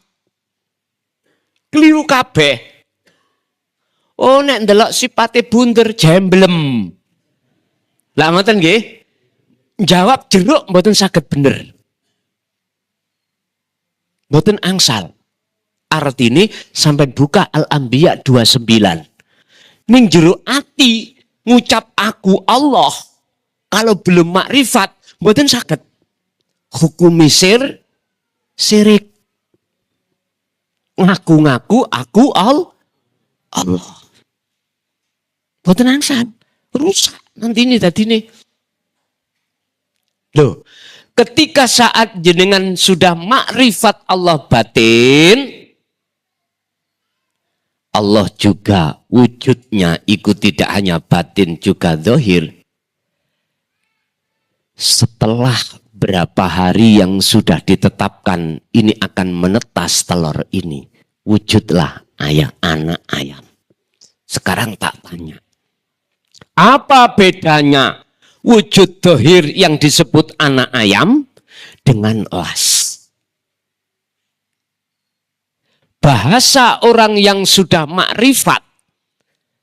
Keliru kabeh. Oh nek ndelok sipate bunder jemblem. Lah ngoten nggih. Jawab jeruk mboten saged bener. Mboten angsal. Artine sampai buka Al-Anbiya 29. Ning jero ati ngucap aku Allah. Kalau belum makrifat mboten saged. Hukum syirik. Ngaku-ngaku aku Allah. Mboten angsal. Rusak nanti ini tadi nih. Loh, ketika saat jenengan sudah makrifat Allah batin, Allah juga wujudnya ikut tidak hanya batin juga zahir. Setelah berapa hari yang sudah ditetapkan ini akan menetas telur ini, wujudlah anak ayam. Sekarang tak tanya, apa bedanya wujud dohir yang disebut anak ayam dengan las? Bahasa orang yang sudah makrifat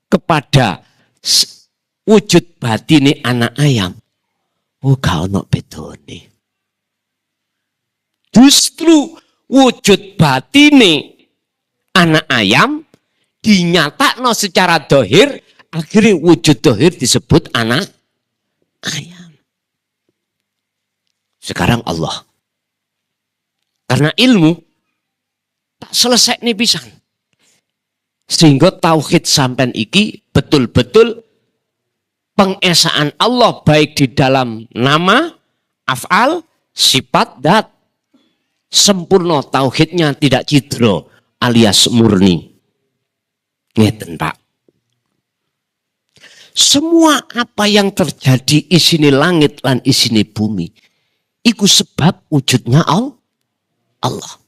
kepada wujud batine anak ayam. Oh gak ono bedane. Justru wujud batine anak ayam dinyatakno secara dohir, akhirnya wujud dohir disebut anak ayam. Sekarang Allah. Karena ilmu tak selesai nih pisan. Sehingga tauhid sampean iki betul-betul pengesaan Allah baik di dalam nama, af'al, sifat, dat. Sempurna tauhidnya tidak cidro alias murni. Ngeten Pak. Semua apa yang terjadi isine langit lan isine bumi, iku sebab wujudnya Allah.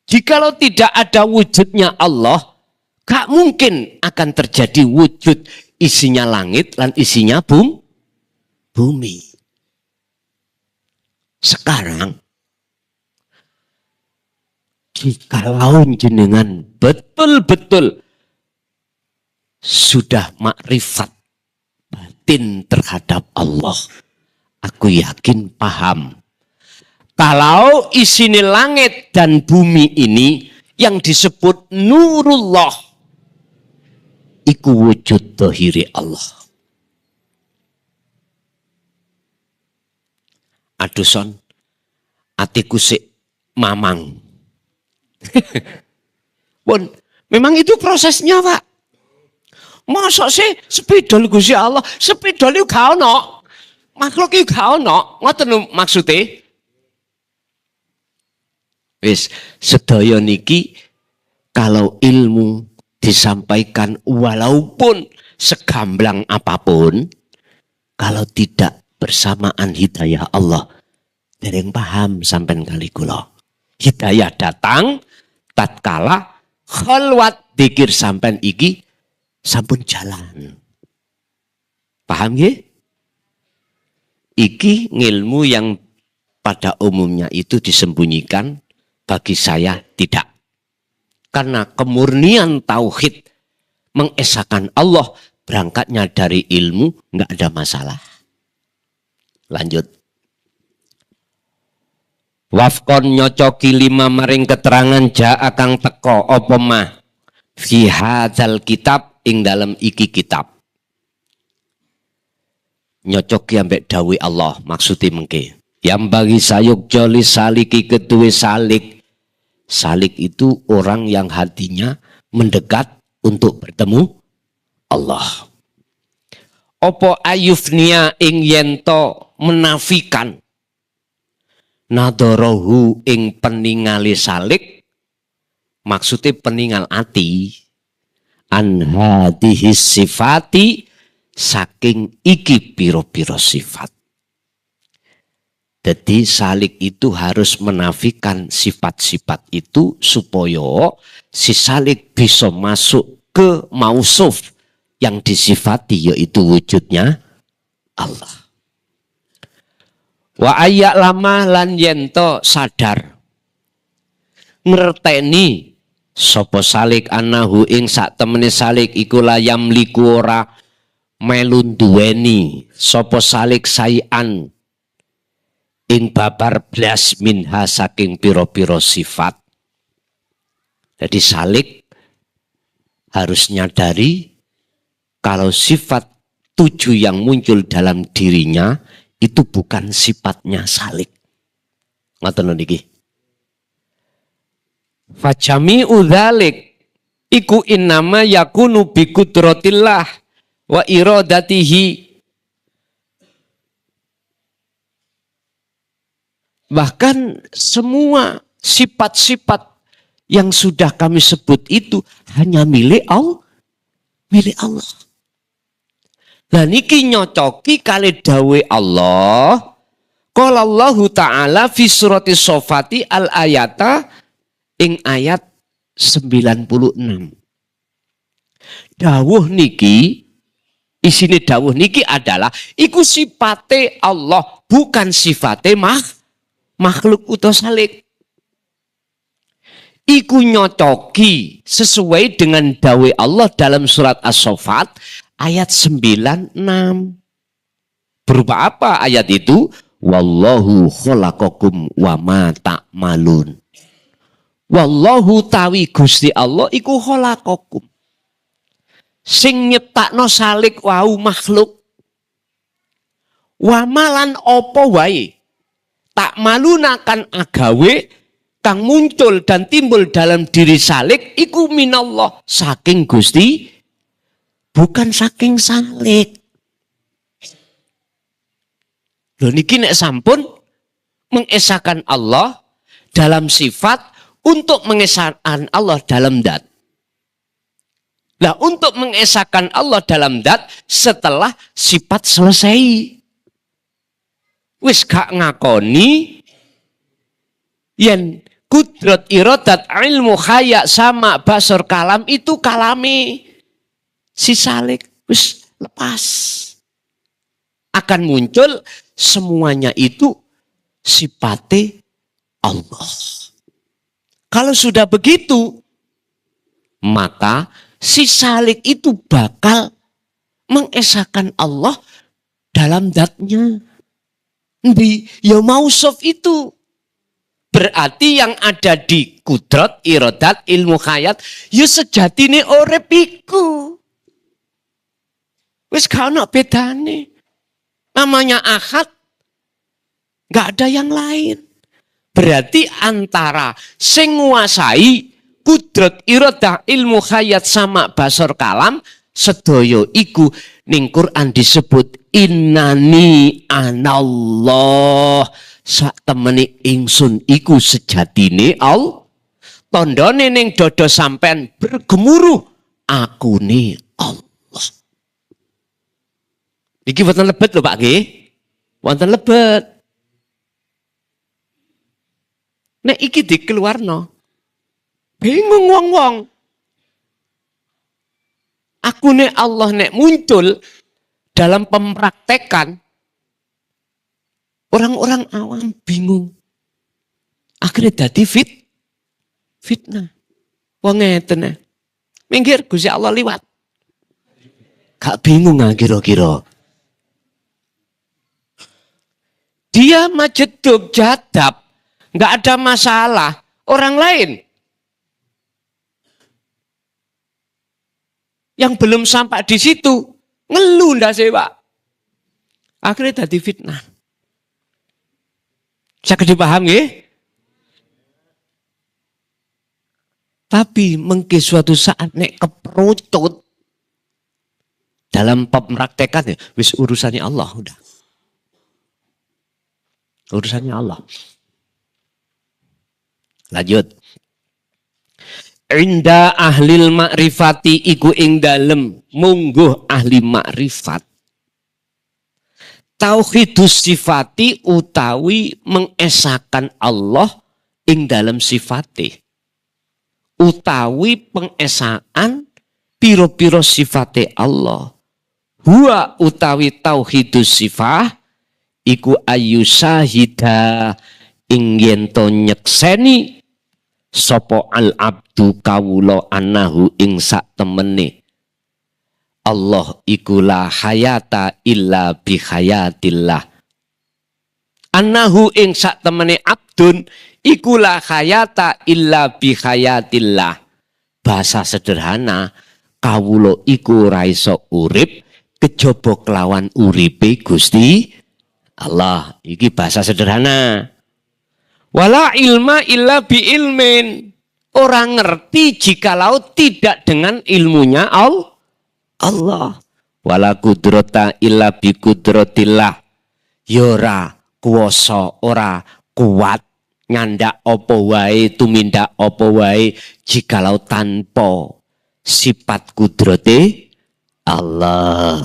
Jikalau tidak ada wujudnya Allah, gak mungkin akan terjadi wujud isinya langit dan isinya bumi. Sekarang, jikalau jenengan betul-betul sudah makrifat batin terhadap Allah, aku yakin paham. Kalau isine langit dan bumi ini yang disebut nurullah, iku wujud dohiri Allah. Aduh son, atiku sik mamang. Pun, memang itu prosesnya Pak. Masa sih spidol Gusti Allah, spidol itu gak ono. Makhluk itu gak ono. Ngoten maksudnya. Wis, sedaya niki kalau ilmu disampaikan walaupun segamblang apapun, kalau tidak bersamaan hidayah Allah, dereng paham sampean kali kula. Hidayah datang tatkala khalwat dikir sampean iki sampun jalan. Paham nggih? Iki ngilmu yang pada umumnya itu disembunyikan, bagi saya tidak. Karena kemurnian tauhid mengesahkan Allah berangkatnya dari ilmu, nggak ada masalah. Lanjut. Wafkon nyocoki 5 maring keterangan ja'a kang teko apa mah fi hadzal kitab ing dalam iki kitab. Nyocoki ambek dawuh Allah maksudnya mengke. Yang bagi sayuk joli saliki kedua salik. Salik itu orang yang hatinya mendekat untuk bertemu Allah. Opo ayufnia ing yento menafikan nadorohu ing peningali salik, maksudnya peningal ati an hadihis sifati saking iki piro-piro sifat. Jadi salik itu harus menafikan sifat-sifat itu supaya si salik bisa masuk ke mausuf yang disifati yaitu wujudnya Allah. Wa ayak lama lan yento sadar ngerteni sapa salik anahu ing sak temene salik iku layam liku ora melu duweni sapa salik sayan ing babar blas minha saking piro-piro sifat. Jadi salik harus nyadari kalau sifat 7 yang muncul dalam dirinya itu bukan sifatnya salik. Ngoten niki. Fajami udzalik iku innama yakunu bi qudratillah wa iradatihi. Bahkan semua sifat-sifat yang sudah kami sebut itu hanya milik Allah. Milik Allah. Lah niki nyocoki kali dawe Allah. Qala Allah Ta'ala fi surati Sofati al-ayata ing ayat 96. Dawuh niki, isine dawuh niki adalah iku sifate Allah, bukan sifate makhluk utawa salik. Iku nyocoki sesuai dengan dawe Allah dalam surat As-Saffat ayat 96. Berupa apa ayat itu? Wallahu khalaqakum wa ma ta'malun. Wallahu tawi Gusti Allah iku khalaqakum. Sing nyiptakno salik wau makhluk. Wa malan apa wae tak malunakan agawe kang muncul dan timbul dalam diri salik iku minallah saking Gusti, bukan saking salik. Lho niki nek sampun mengesahkan Allah dalam sifat untuk mengesahkan Allah dalam dat. Nah untuk mengesahkan Allah dalam dat setelah sifat selesai. Wis gak ngakoni yen kudrat iradat ilmu khaya sama basor kalam itu kalami si salik wis lepas. Akan muncul semuanya itu sifatnya Allah. Kalau sudah begitu, maka si salik itu bakal mengesahkan Allah dalam zatnya. Ya mausuf itu. Berarti yang ada di kudrat, iradat, ilmu khayat, ya sejatine urip iku. Wis gak ono bedane. Namanya ahad. Nggak ada yang lain. Berarti antara sing nguasai kudrat iradah ilmu khayat sama basor kalam sedoyo iku ning Quran disebut innani anallah, sak temeni ingsun iku sejatine Allah. Tandane ning dada sampean bergemuruh akune Allah. Iki wonten lebet lho Pak nggih. Wonten lebet. Nek iki dikeluarno. Bingung wong-wong. Akune Allah nek muncul dalam pempraktekan, orang-orang awam bingung. Akhirnya dadi fitnah. Wong ngeten. Minggir Gusti Allah liwat. Gak bingung kira-kira. Dia majeduk jadab, nggak ada masalah. Orang lain yang belum sampai di situ ngeluh ndak sih Pak. Akhirnya jadi fitnah. Saya dipaham ya? Tapi mungkin suatu saat nek keperucut dalam pempraktekan ya, wis urusannya Allah udah. Urusannya Allah. Lanjut. Inda ahlil makrifati iku ing dalem mungguh ahli makrifat. Tauhidus sifati utawi mengesakan Allah ing dalem sifati. Utawi pengesaan piro-piro sifate Allah. Huwa utawi tauhidus sifah iku ayu sahida ing yen to nyekseni sapa al abdu kawula anahu ing sak temene Allah iku la hayata illa bi hayatillah. Anahu ing sak temene abdun iku la hayata illa bi hayatillah. Bahasa sederhana, kawula iku ora iso urip kejaba kelawan uripe Gusti Allah. Iki bahasa sederhana. Wala ilma illa bi ilmin. Orang ngerti jikalau tidak dengan ilmunya Allah. Wala kudrata illa bi kudratillah. Yora kuwasa ora kuat nyandak apa wae tumindak apa wae jikalau tanpa sifat kudrate Allah.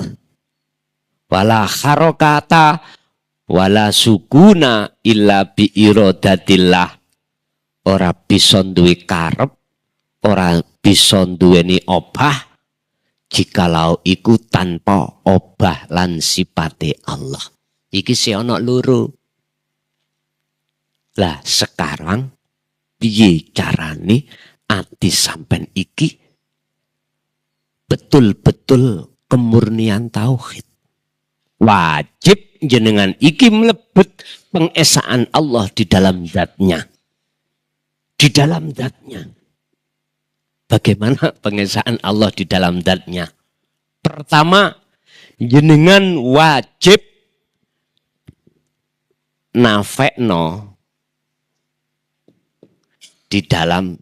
Wala harokata wala sukuna illa bi iradatillah. Ora bisa duwe karep, ora bisa duweni obah jikalau iku tanpa obah lan sipate Allah. Iki sih ana loro. Lah sekarang piye carane ati sampean iki betul-betul kemurnian tauhid. Wajib jenengan iki mlebet pengesaan Allah di dalam zatnya. Di dalam zatnya. Bagaimana pengesaan Allah di dalam zatnya? Pertama, jenengan wajib nafekno di dalam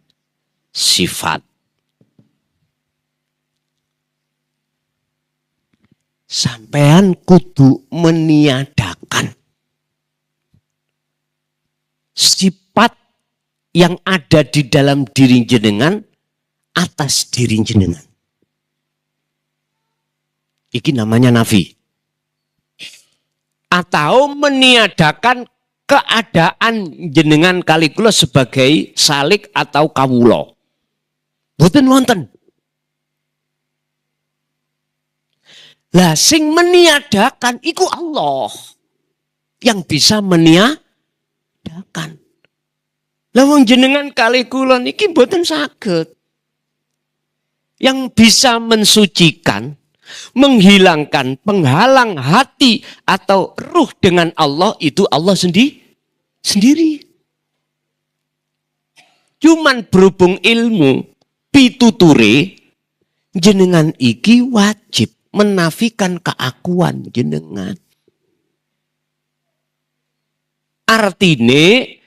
sifat. Sampean kudu meniadakan sifat yang ada di dalam diri jenengan atas diri jenengan. Iki namanya nafi. Atau meniadakan keadaan jenengan kali kula sebagai salik atau kawula. Boten wonten. Lah sing meniadakan iku Allah yang bisa meniadakan. Lah wong jenengan kali kula niki mboten saged. Yang bisa mensucikan, menghilangkan penghalang hati atau ruh dengan Allah itu Allah sendiri. Cuman berhubung ilmu pituture jenengan iki wajib menafikan keakuan jenengan. Artine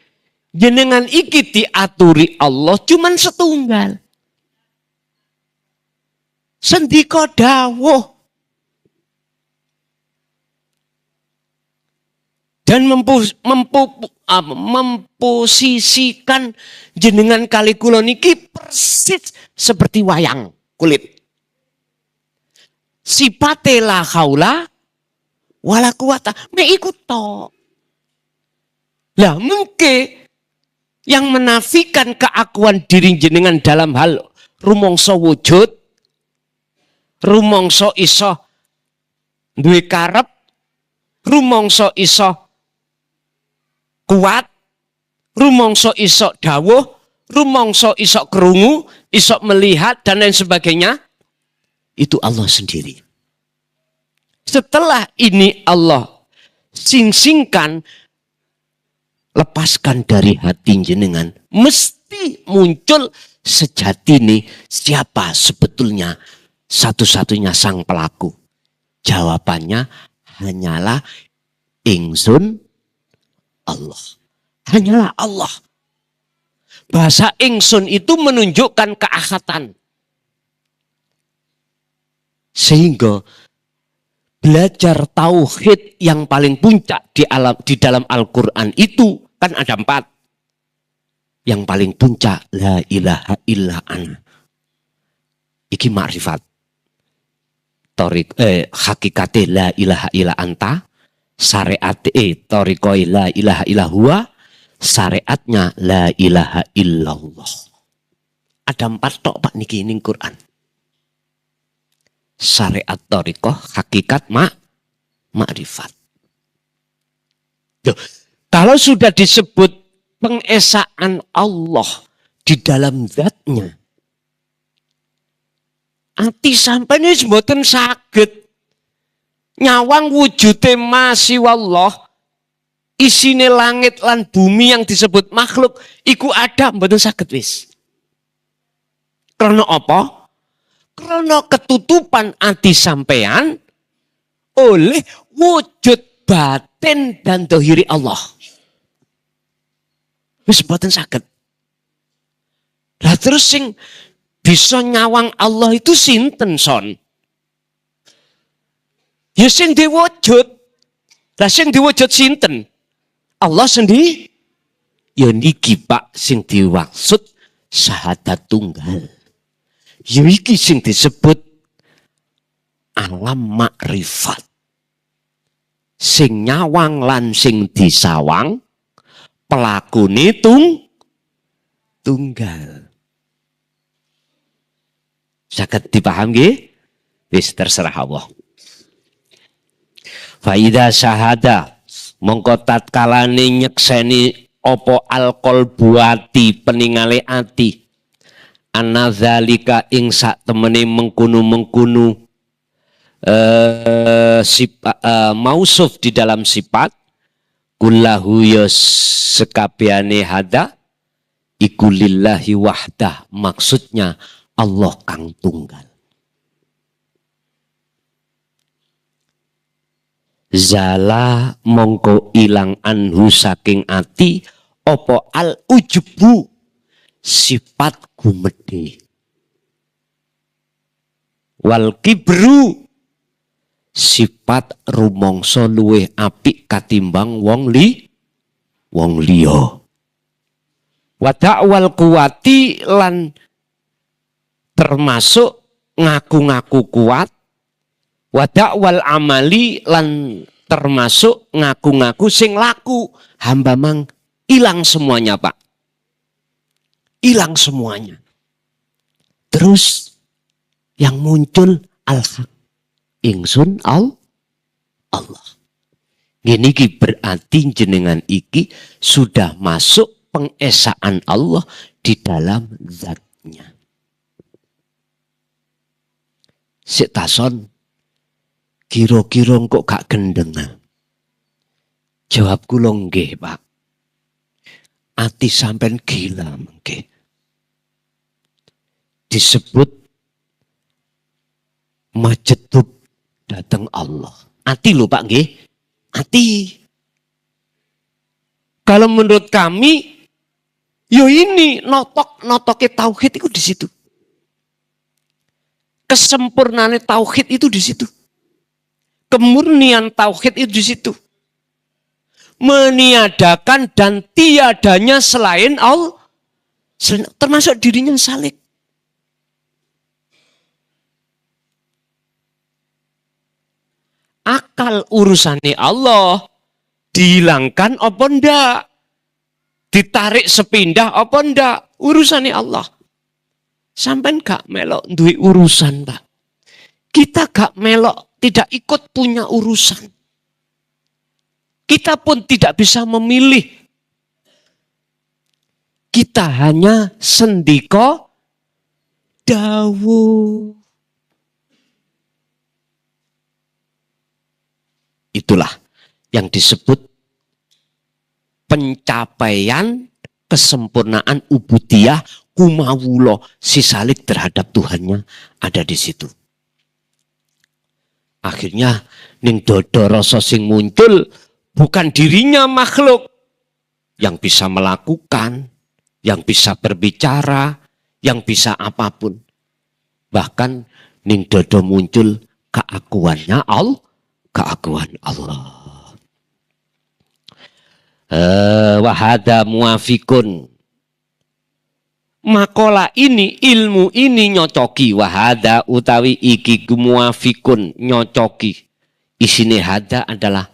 jenengan iki diaturi Allah cuman setunggal. Sendika dawuh. Dan memposisikan jenengan kali kula niki persis seperti wayang kulit. Sipate la haula wala quwata me iku tok. Lah mengke yang menafikan keakuan diri jenengan dalam hal rumangsa wujud, rumangsa iso duwe karep, rumangsa iso kuat, rumangsa iso dawuh, rumangsa iso krungu, iso melihat dan lain sebagainya, itu Allah sendiri. Setelah ini Allah sing-singkan, lepaskan dari hati jenengan, mesti muncul sejati nih siapa sebetulnya satu-satunya sang pelaku. Jawabannya hanyalah ingsun Allah. Hanyalah Allah. Bahasa ingsun itu menunjukkan keahatan. Sehingga belajar tauhid yang paling puncak di dalam Al-Quran itu kan ada 4. Yang paling puncak la ilaha illa ana. Iki makrifat. Hakikate la ilaha illa anta. Syariat torikoi la ilaha illa huwa. Syariatnya la ilaha illallah. Ada 4 tok Pak niki ning Quran. Syariat torikoh, hakikat makrifat. Kalau sudah disebut pengesaan Allah di dalam zatnya, ati sampai ini mboten saged nyawang wujude masih wallah, isine langit lan bumi yang disebut makhluk iku ada mboten saged wis. Karena apa? Karena ketutupan ati sampean oleh wujud batin dan dohiri Allah. Wis mboten saged. Lah terus sing bisa nyawang Allah itu sinten son? Ya sing diwujud. Lah sing diwujud sinten? Allah sendiri. Ya niki Pak sing dimaksud syahadat tunggal. Ya iki sing disebut alam makrifat. Sing nyawang lan sing disawang pelakune tunggal. Saged dipaham nggih? Wis terserah Allah. Faida syahada mongko tatkalane nyekseni opo alkol buati peningale ati anadzalika ing sak temene mengkunu mausuf di dalam sifat kullahu ya sekabehane hada iku lillahi wahdah, maksudnya Allah kang tunggal. Zala mongko ilang anhu saking ati opo al ujubu sifat gumedhe wal kibru sifat rumangsa luweh apik katimbang wong liya wa da'wal kuwati lan termasuk ngaku-ngaku kuat wa da'wal amali lan termasuk ngaku-ngaku sing laku. Hamba mang hilang semuanya Pak, hilang semuanya. Terus yang muncul al-haq ingsun Allah. Gini ki berarti jenengan iki sudah masuk pengesaan Allah di dalam zatnya. Sik tason kira-kira kok gak gendeng. Jawab kula nggih Pak. Ati sampean gila mengke. Disebut majetub datang Allah. Ati lho Pak nggih. Ati. Kalau menurut kami, yo ini notoknya tauhid itu di situ. Kesempurnaan tauhid itu di situ. Kemurnian tauhid itu di situ. Meniadakan dan tiadanya selain Allah, termasuk dirinya salik. Akal urusannya Allah dihilangkan apa ndak? Ditarik sepindah apa ndak? Urusannya Allah. Sampai gak melok duwe urusan, Pak. Kita gak melok tidak ikut punya urusan. Kita pun tidak bisa memilih. Kita hanya sendiko dawuh. Itulah yang disebut pencapaian kesempurnaan ubudiyah kumawulo, si salik terhadap Tuhannya ada di situ. Akhirnya ning dodo rasa sing muncul bukan dirinya makhluk yang bisa melakukan, yang bisa berbicara, yang bisa apapun. Bahkan ning dodo muncul keakuannya Allah, keakuan Allah. Wahada muafikun. Makola ini, ilmu ini nyocoki. Wahada utawi iki muafikun nyocoki. Isine hada adalah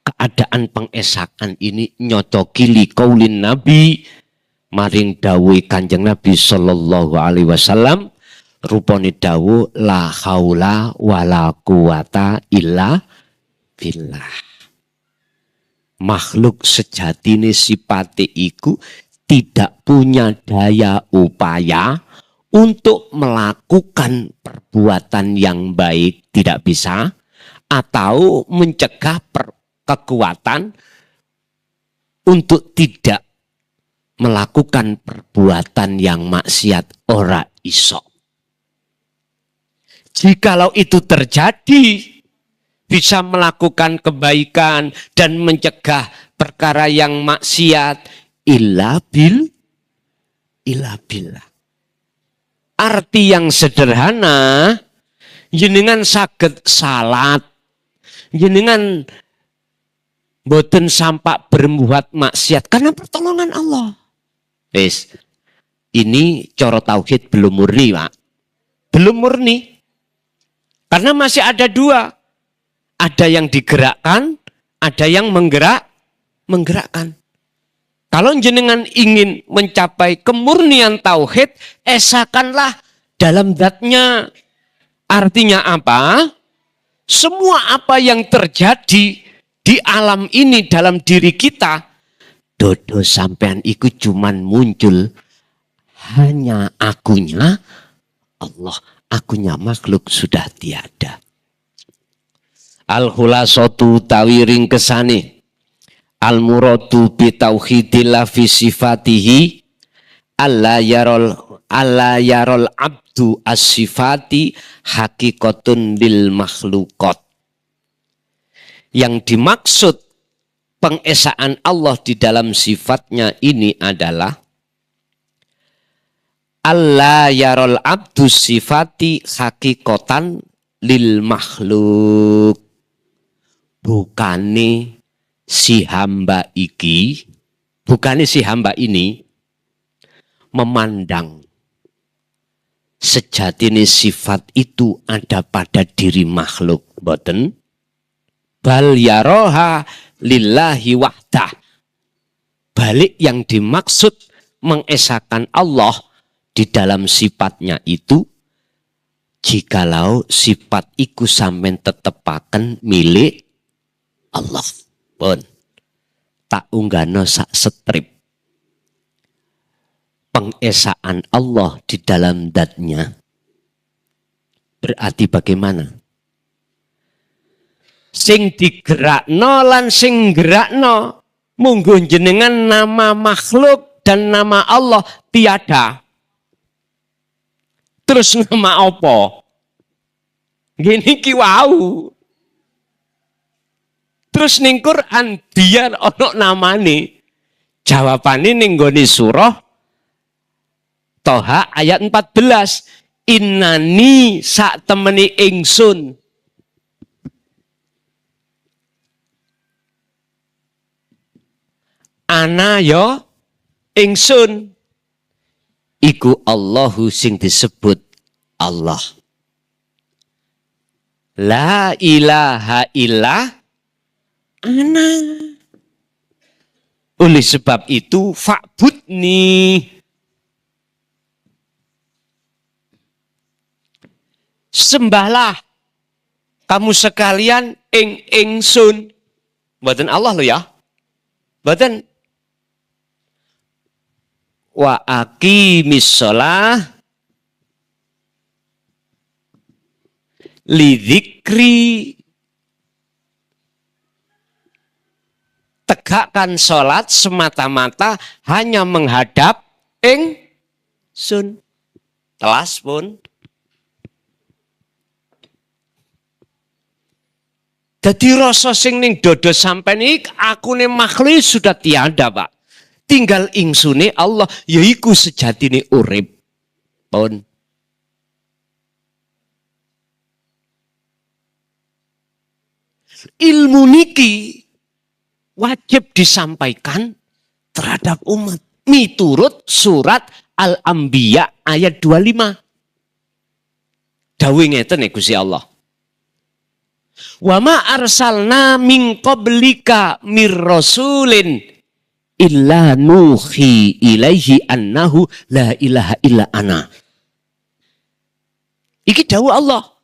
keadaan pengesakan ini nyocoki liqaulin Nabi maring dawuh Kanjeng Nabi sallallahu alaihi wasallam rupane dawuh la haula wala quwata illa billah. Makhluk sejatine sipate iku tidak punya daya upaya untuk melakukan perbuatan yang baik, tidak bisa, atau mencegah kekuatan untuk tidak melakukan perbuatan yang maksiat, ora iso. Jikalau itu terjadi, bisa melakukan kebaikan dan mencegah perkara yang maksiat, illa billah. Arti yang sederhana, jenengan saged salat, jenengan boten sampak berbuat maksiat karena pertolongan Allah. Wis, ini coro tauhid belum murni, Pak. Belum murni. Karena masih ada dua. Ada yang digerakkan, ada yang menggerakkan. Kalau jenengan ingin mencapai kemurnian tauhid, esakanlah dalam zatnya. Artinya apa? Semua apa yang terjadi di alam ini dalam diri kita, dodo sampean iku cuman muncul hanya akunya Allah, akunya makhluk sudah tiada. Al-hulasatu tawiring kesane al-muradu bi tauhidillah fi sifatihi alla yarol abdu as-sifati hakikatun lil makhlukot. Yang dimaksud pengesaan Allah di dalam sifatnya ini adalah alla yarol abdu sifati hakikatan lil makhluk. Bukannya si hamba ini memandang sejatinya sifat itu ada pada diri makhluk, boten. Bal yaroha lillahi wahdah. Balik yang dimaksud mengesahkan Allah di dalam sifatnya itu, jikalau sifat iku sampean tetepaken milik Allah. Pun tak unggano sak strip pengesaan Allah di dalam zatnya. Berarti bagaimana? Sing digerakno lan sing gerakno munggo jenengan nama makhluk dan nama Allah tiada. Terus nama apa? Gini ki wau. Terus ning Quran biar ono namane. Jawabane ning nggone surah Toha ayat 14. Innani sak temeni ingsun. Ana yo ingsun. Iku Allahu sing disebut Allah. La ilaha illa ana. Oleh sebab itu fa'budni. Sembahlah kamu sekalian ingsun. Mboten Allah lo ya. Mboten. Wa aqimis shalah lidzikri. Tegakkan sholat semata-mata hanya menghadap ingsun. Telas pun. Jadi rasa sing ning dodo sampean iki akune makhluk sudah tiada, Pak. Tinggal ingsune Allah, yaiku sejatine urip. Pun. Ilmu niki wajib disampaikan terhadap umat. Miturut surat Al-Anbiya ayat 25. Dawuh ngeten Gusti Allah. Wa ma arsalna min qablika mir rasulin illa nuhi ilaihi annahu la ilaha illa ana. Iki dawuh Allah.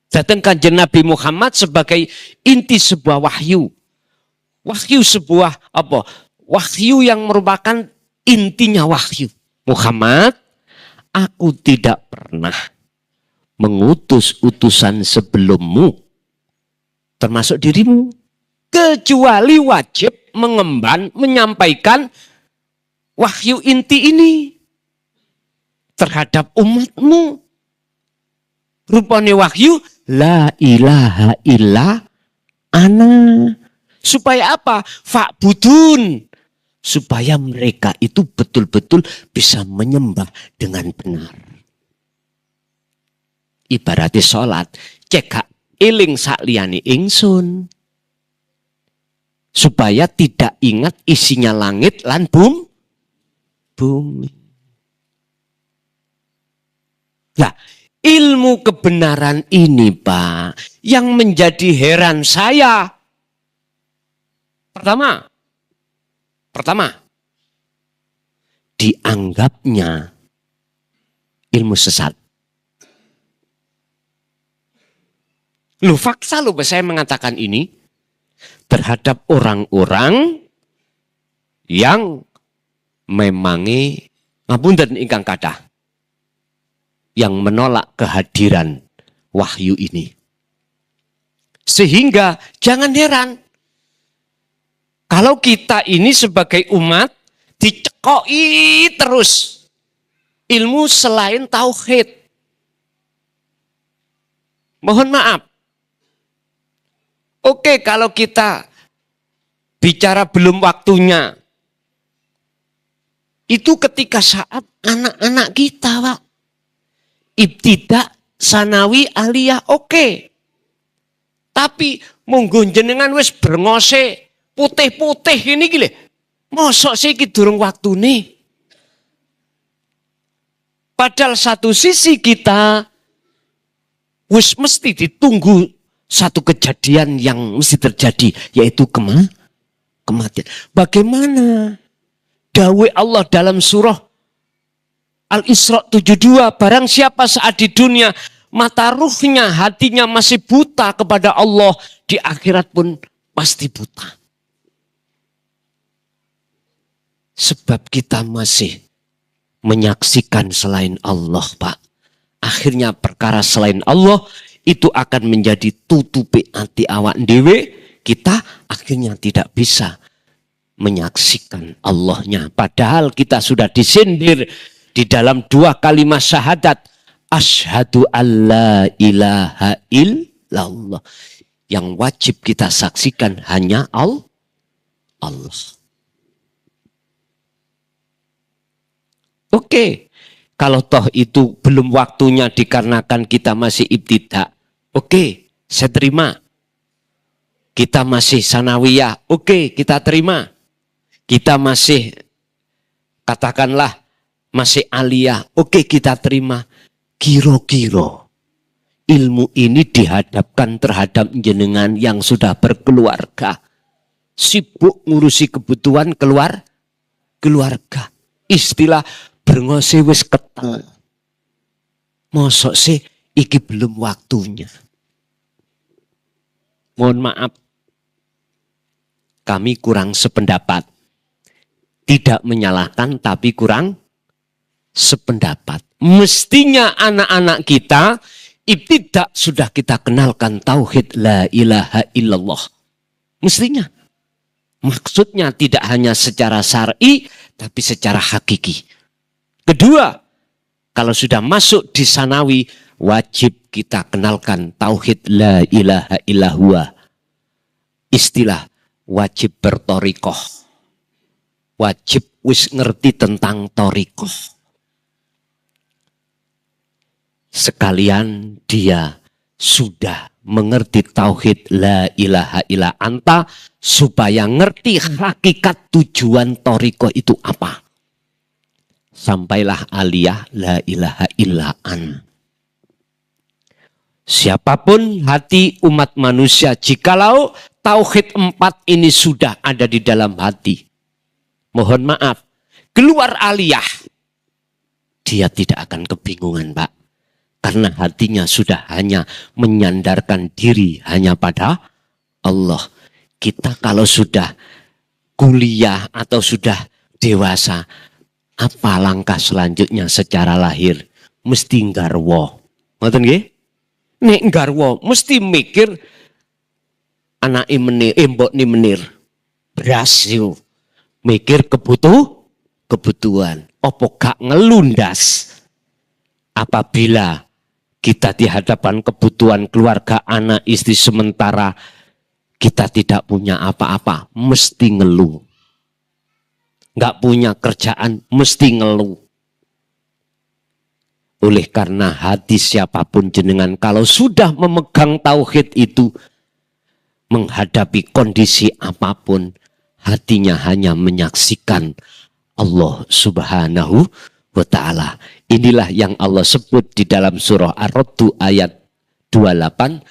Datang kanjeng Nabi Muhammad sebagai inti sebuah wahyu. Wahyu sebuah apa? Wahyu yang merupakan intinya wahyu. Muhammad, aku tidak pernah mengutus utusan sebelummu, termasuk dirimu, kecuali wajib mengemban, menyampaikan wahyu inti ini terhadap umatmu. Rupanya wahyu, la ilaha illa ana. Supaya apa? Fa'budun. Supaya mereka itu betul-betul bisa menyembah dengan benar. Ibaratnya sholat, cekak iling sakliyane ingsun. Supaya tidak ingat isinya langit lan bumi. Nah, ilmu kebenaran ini, Pak, yang menjadi heran saya. Pertama, dianggapnya ilmu sesat. Fakta saya mengatakan ini terhadap orang-orang yang memangi ngapunten ingkang kathah, yang menolak kehadiran wahyu ini. Sehingga jangan heran kalau kita ini sebagai umat dicekoi terus ilmu selain tauhid. Mohon maaf. Oke, kalau kita bicara belum waktunya, itu ketika saat anak-anak kita, Pak, ibtidak, sanawi, aliyah, oke. Tapi monggo jenengan wis brengose putih-putih ini gile. Mosok sih iki durung waktune. Padahal satu sisi kita wis mesti ditunggu satu kejadian yang mesti terjadi, yaitu kematian. Bagaimana dawuh Allah dalam surah Al-Isra 72, barang siapa saat di dunia mata ruhnya, hatinya masih buta kepada Allah, di akhirat pun pasti buta. Sebab kita masih menyaksikan selain Allah, Pak. Akhirnya perkara selain Allah itu akan menjadi tutupi hati awak dewe. Kita akhirnya tidak bisa menyaksikan Allahnya. Padahal kita sudah disindir di dalam 2 kalimat syahadat. Asyhadu alla ilaha illallah. Yang wajib kita saksikan hanya Allah. Oke, kalau toh itu belum waktunya dikarenakan kita masih ibtidak. Oke, saya terima. Kita masih sanawiyah. Oke, kita terima. Kita masih, katakanlah, masih aliyah. Oke, kita terima. Kira-kira ilmu ini dihadapkan terhadap jenengan yang sudah berkeluarga. Sibuk ngurusi kebutuhan keluarga. Istilah brengose wis ketel. Mosok sih iki belum waktunya. Mohon maaf, kami kurang sependapat. Tidak menyalahkan tapi kurang sependapat. Mestinya anak-anak kita ibtidak sudah kita kenalkan tauhid la ilaha illallah. Mestinya. Maksudnya tidak hanya secara syar'i tapi secara hakiki. Kedua, kalau sudah masuk di sanawi wajib kita kenalkan tauhid la ilaha illahua. Istilah wajib bertorikoh. Wajib wis ngerti tentang torikoh. Sekalian dia sudah mengerti tauhid la ilaha illa anta supaya ngerti hakikat tujuan torikoh itu apa. Sampailah aliyah la ilaha illa an. Siapapun hati umat manusia, jikalau tauhid 4 ini sudah ada di dalam hati, mohon maaf, keluar aliyah, dia tidak akan kebingungan, Pak. Karena hatinya sudah hanya menyandarkan diri hanya pada Allah. Kita kalau sudah kuliah atau sudah dewasa, apa langkah selanjutnya secara lahir? Mesti nggarwa. Ngoten nggih? Nek nggarwa mesti mikir anake menir, mbokne menir. Berhasil mikir kebutuhan. Opo gak ngelundas? Apabila kita di hadapan kebutuhan keluarga, anak, istri sementara kita tidak punya apa-apa, mesti ngeluh. Nggak punya kerjaan, mesti ngeluh. Oleh karena hati siapapun jenengan, kalau sudah memegang tauhid itu, menghadapi kondisi apapun, hatinya hanya menyaksikan Allah Subhanahu wa ta'ala. Inilah yang Allah sebut di dalam surah Ar-Radd ayat 28.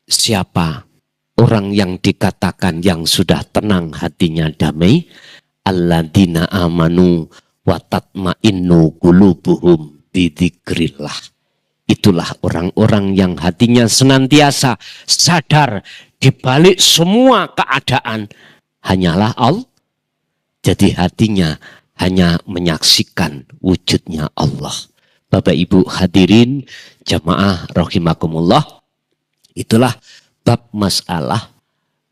Siapa orang yang dikatakan yang sudah tenang hatinya damai? Alladzina amanu wa tatma'innu qulubuhum bidzikrillah. Itulah orang-orang yang hatinya senantiasa sadar di balik semua keadaan hanyalah Allah. Jadi hatinya hanya menyaksikan wujudnya Allah. Bapak Ibu hadirin jamaah rahimakumullah, itulah bab masalah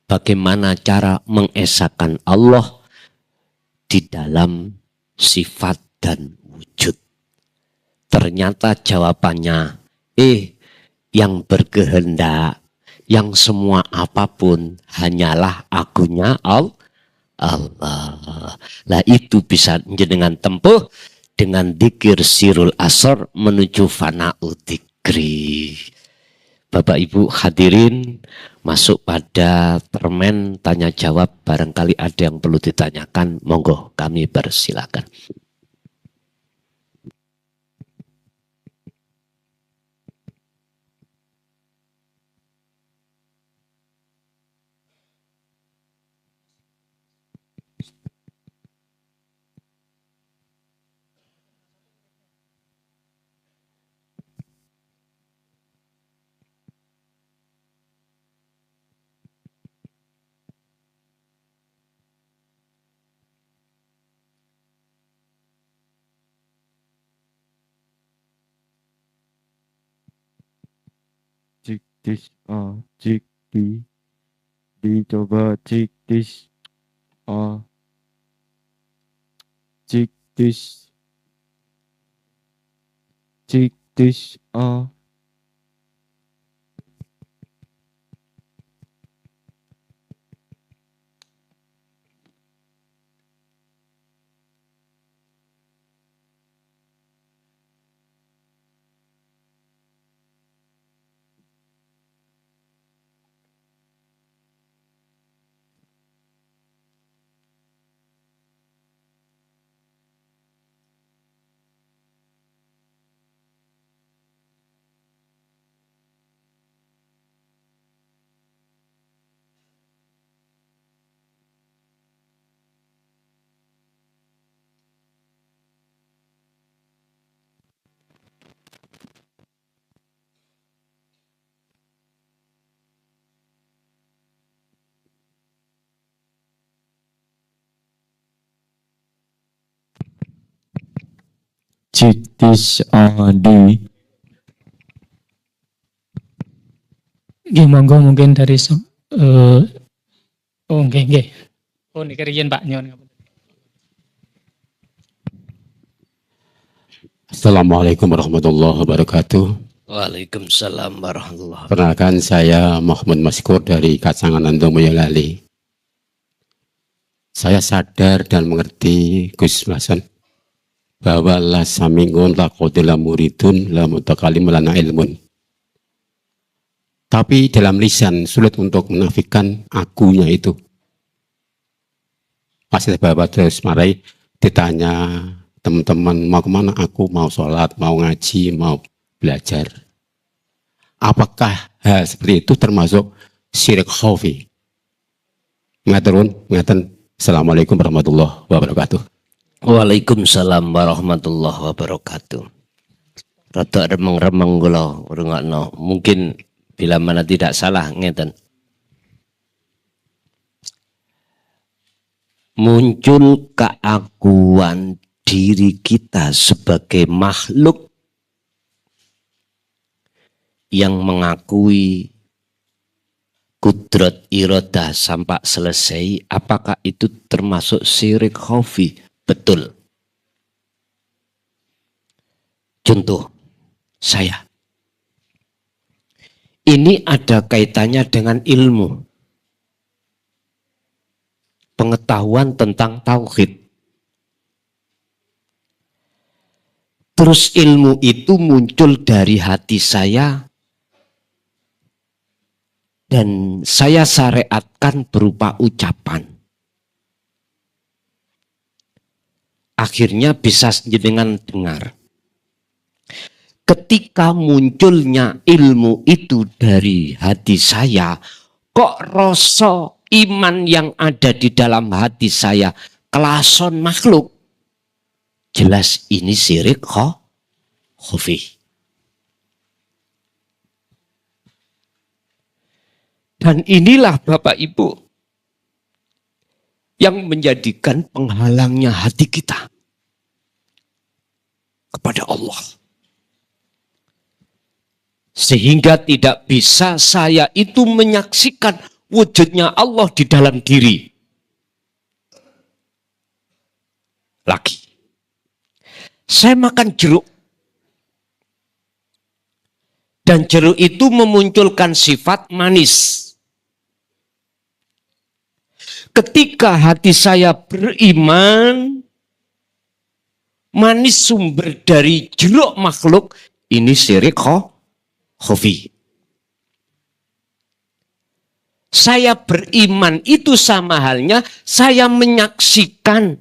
bagaimana cara mengesahkan Allah di dalam sifat dan wujud. Ternyata jawabannya, yang berkehendak, yang semua apapun hanyalah akunya Allah. Lah itu bisa dengan tempuh dengan dzikir sirul asar menuju fana'u dzikri. Bapak Ibu hadirin, masuk pada termen tanya jawab, barangkali ada yang perlu ditanyakan, monggo kami persilakan. Cik tis cik dicoba cik tis cik tis cik tis jiktis adi. Nggih, monggo mungkin dari oh nggih nggih. Oh niki riyen Pak Nyon. Assalamualaikum warahmatullahi wabarakatuh. Waalaikumsalam warahmatullahi wabarakatuh. Perkenalkan saya Muhammad Maskur dari Kacangan Andong Boyolali. Saya sadar dan mengerti Gus Hasan bahwa la samingun la qadila muridun la mutakalim lana ilmun. Tapi dalam lisan sulit untuk menafikan akunya itu. Masih bapak terus marai ditanya teman-teman mau kemana, aku mau sholat, mau ngaji, mau belajar. Apakah hal seperti itu termasuk syirik khafi? Ngaten. Assalamualaikum warahmatullahi wabarakatuh. Waalaikumsalam warahmatullahi wabarakatuh. Rada remeng-remeng kula ngrungokno. Mungkin bila mana tidak salah ngeten. Muncul keakuan diri kita sebagai makhluk yang mengakui kudrat iradah sampai selesai, apakah itu termasuk syirik khafi? Betul. Contoh saya. Ini ada kaitannya dengan ilmu. Pengetahuan tentang tauhid. Terus ilmu itu muncul dari hati saya dan saya syariatkan berupa ucapan. Akhirnya bisa dengan dengar. Ketika munculnya ilmu itu dari hati saya, kok rasa iman yang ada di dalam hati saya kelason makhluk? Jelas ini syirik khafi. Dan inilah Bapak Ibu yang menjadikan penghalangnya hati kita kepada Allah. Sehingga tidak bisa saya itu menyaksikan wujudnya Allah di dalam diri. Lagi. Saya makan jeruk. Dan jeruk itu memunculkan sifat manis. Ketika hati saya beriman, manis sumber dari jeruk makhluk, ini syirik khafi. Saya beriman itu sama halnya saya menyaksikan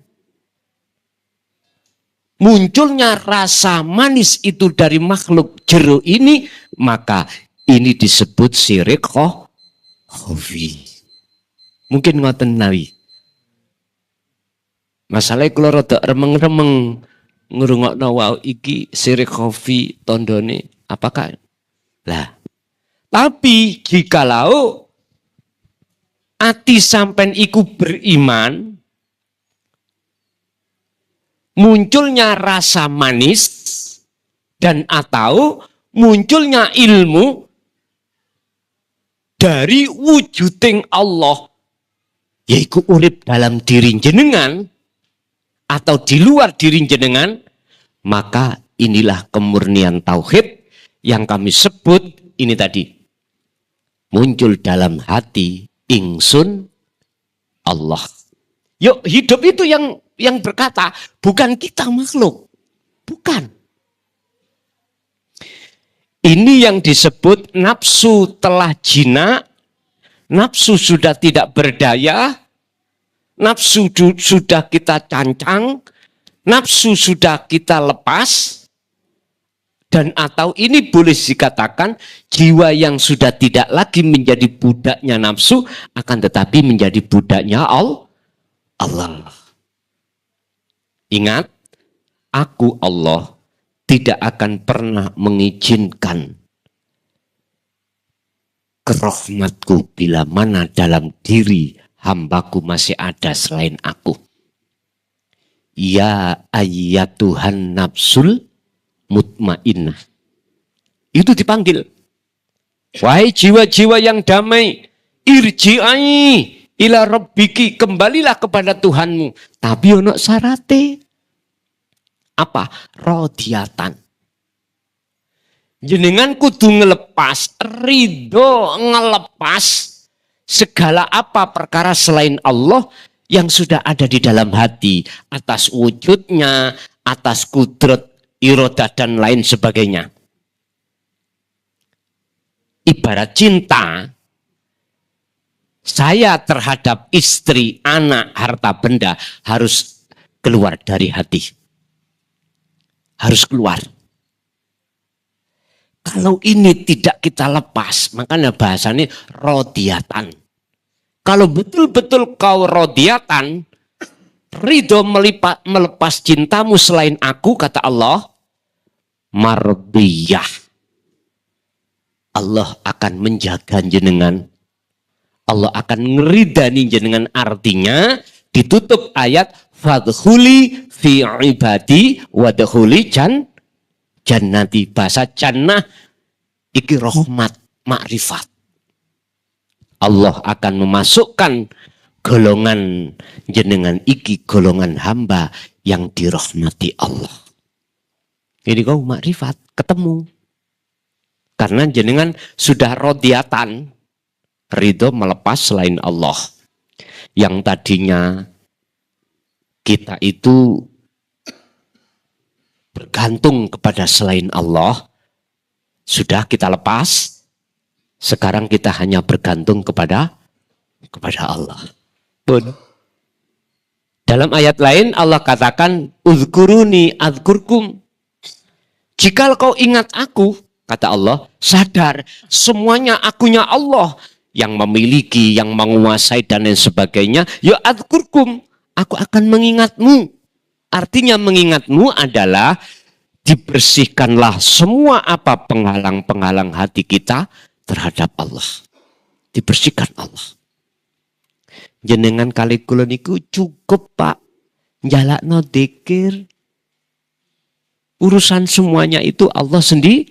munculnya rasa manis itu dari makhluk jeruk ini, maka ini disebut syirik khafi. Mungkin ngoten nawi. Masalahnya kalau rada remeng-remeng ngrungokno wau iki syirik khafi tandane apakah? Lah. Tapi jikalau ati sampean iku beriman, munculnya rasa manis dan atau munculnya ilmu dari wujuding Allah, yaitu urip dalam diri jenengan atau di luar diri jenengan, maka inilah kemurnian tauhid yang kami sebut ini tadi. Muncul dalam hati ingsun Allah. Yuk, hidup itu yang berkata, bukan kita makhluk. Bukan. Ini yang disebut nafsu telah jinak, nafsu sudah tidak berdaya, nafsu sudah kita cancang, nafsu sudah kita lepas, dan atau ini boleh dikatakan jiwa yang sudah tidak lagi menjadi budaknya nafsu, akan tetapi menjadi budaknya Allah. Ingat, aku Allah tidak akan pernah mengizinkan kerahmatku bila mana dalam diri hambaku masih ada selain aku. Ya ayyatuhan nafsul mutmainnah. Itu dipanggil. Wahai jiwa-jiwa yang damai, irji'ai ila rabbiki, kembalilah kepada Tuhanmu. Tapi ono syarate. Apa? Rodiatan. Jenengan kudu ngelepas, ridho ngelepas segala apa perkara selain Allah yang sudah ada di dalam hati, atas wujudnya, atas kudrat, irodah dan lain sebagainya. Ibarat cinta, saya terhadap istri, anak, harta benda harus keluar dari hati. Harus keluar. Kalau ini tidak kita lepas, makanya bahasanya rodiatan. Kalau betul-betul kau rodiatan, ridho melepas cintamu selain aku, kata Allah, mardiyah. Allah akan menjaga jenengan. Allah akan ngeridani jenengan, artinya ditutup ayat fadkhuli fi ibadi wadkhuli jannati. Bahasa jannah iki rahmat, makrifat. Allah akan memasukkan golongan jenengan iki, golongan hamba yang dirahmati Allah. Jadi kau makrifat, ketemu. Karena jenengan sudah rodiatan, ridho melepas selain Allah. Yang tadinya kita itu bergantung kepada selain Allah, sudah kita lepas. Sekarang kita hanya bergantung kepada Allah. Pun. Dalam ayat lain Allah katakan, uzkuruni adzkurkum. Jika kau ingat aku, kata Allah, sadar semuanya akunya Allah yang memiliki, yang menguasai dan lain sebagainya. Ya adzkurkum, aku akan mengingatmu. Artinya mengingatmu adalah dibersihkanlah semua apa penghalang-penghalang hati kita terhadap Allah. Dibersihkan Allah. Jenengan kali kula niku cukup Pak, njalakno dzikir. Urusan semuanya itu Allah sendiri.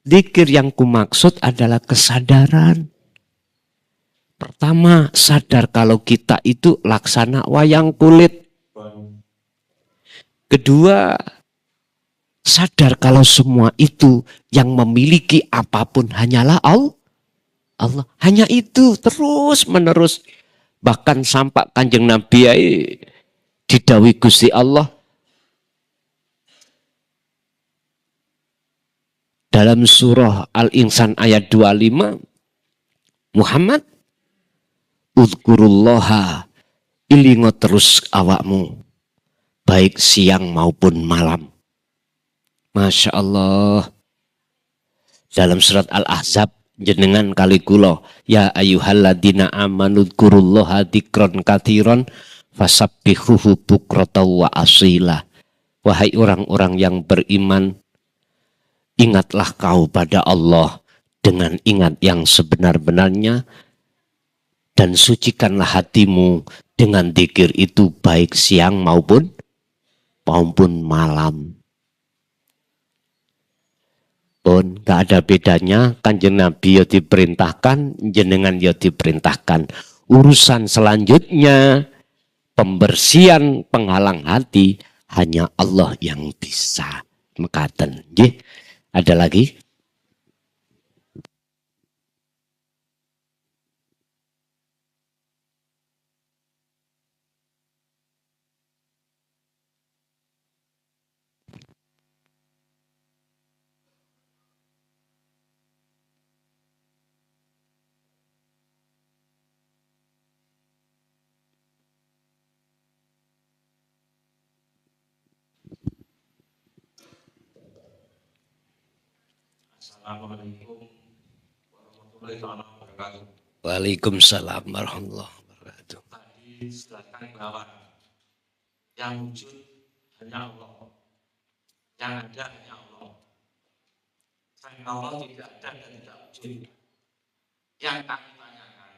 Dzikir yang kumaksud adalah kesadaran. Pertama, sadar kalau kita itu laksana wayang kulit. Kedua, sadar kalau semua itu yang memiliki apapun hanyalah Allah. Hanya itu terus menerus. Bahkan sampai Kanjeng Nabi didhawuhi Gusti Allah, dalam surah Al-Insan ayat 25, Muhammad, uzkurullaha, ilingo terus awakmu, baik siang maupun malam. Masya Allah. Dalam surat Al-Ahzab, jenengan kali kula, ya ayyuhalladzina amanu dzkurullaha dzikron katsiron fasabbihuhu bukratan wa asila. Wahai orang-orang yang beriman, ingatlah kau pada Allah dengan ingat yang sebenar-benarnya dan sucikanlah hatimu dengan dzikir itu baik siang maupun malam. Pun gak ada bedanya, Kanjeng Nabi ya diperintahkan, jenengan ya diperintahkan. Urusan selanjutnya, pembersihan penghalang hati, hanya Allah yang bisa. Mekaten. Ada lagi? Assalamualaikum warahmatullahi wabarakatuh. Waalaikumsalam warahmatullahi wabarakatuh. Tadi silakan bahwa yang wujud hanya Allah, yang ada hanya Allah. Selain Allah tidak ada dan tidak wujud. Yang kami tanyakan,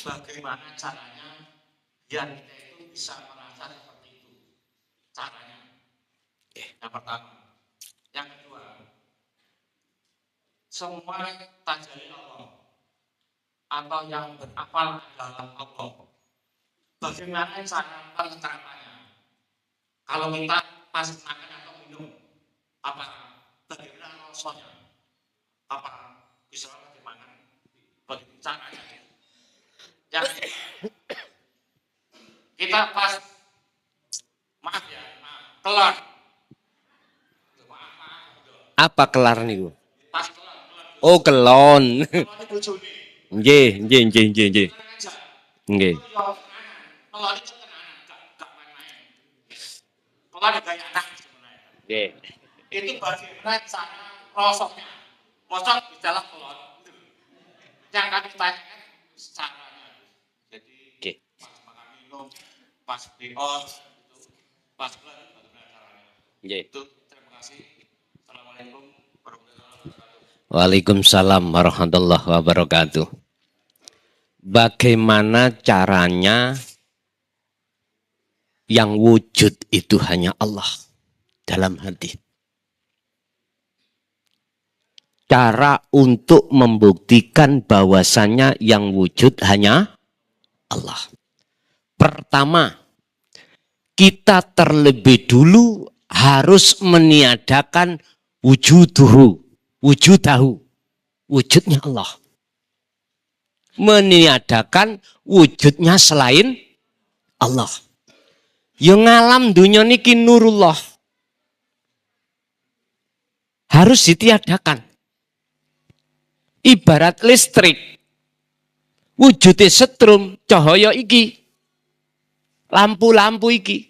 bagaimana caranya biar kita itu bisa merasa seperti itu? Caranya. Yang pertama. Yang semua tajalli Allah atau yang berafal adalah Allah. Bagaimana cara penetapannya? Kalau kita pas makan atau minum, apa bagaimana rasanya? Apa bisa bagaimana? Bagaimana caranya? Yang kita pas maaf ya, kelar. Apa kelar niku? Pas kelar. Oh, kelon. Kelar bojone. Nggih. Nggih. Kelar itu tenanan, gak main-main. Kelar gaya anak sebenarnya. Nggih. Itu bagaimana cara prosesnya. Mosok bicara kelar. Yang kami tanyakan caranya. Jadi Oke. pas makan minum, pas break-out, pas kelar bagaimana caranya. Nggih. Itu terima kasih. Assalamualaikum warahmatullahi wabarakatuh. Waalaikumsalam warahmatullahi wabarakatuh. Bagaimana caranya yang wujud itu hanya Allah dalam hati? Cara untuk membuktikan bahwasannya yang wujud hanya Allah. Pertama, kita terlebih dulu harus meniadakan wujudahu, wujudnya Allah. Meniadakan wujudnya selain Allah. Yang ngalam dunia niki nurullah. Harus ditiadakan. Ibarat listrik. Wujudnya setrum, cahaya iki. Lampu-lampu iki.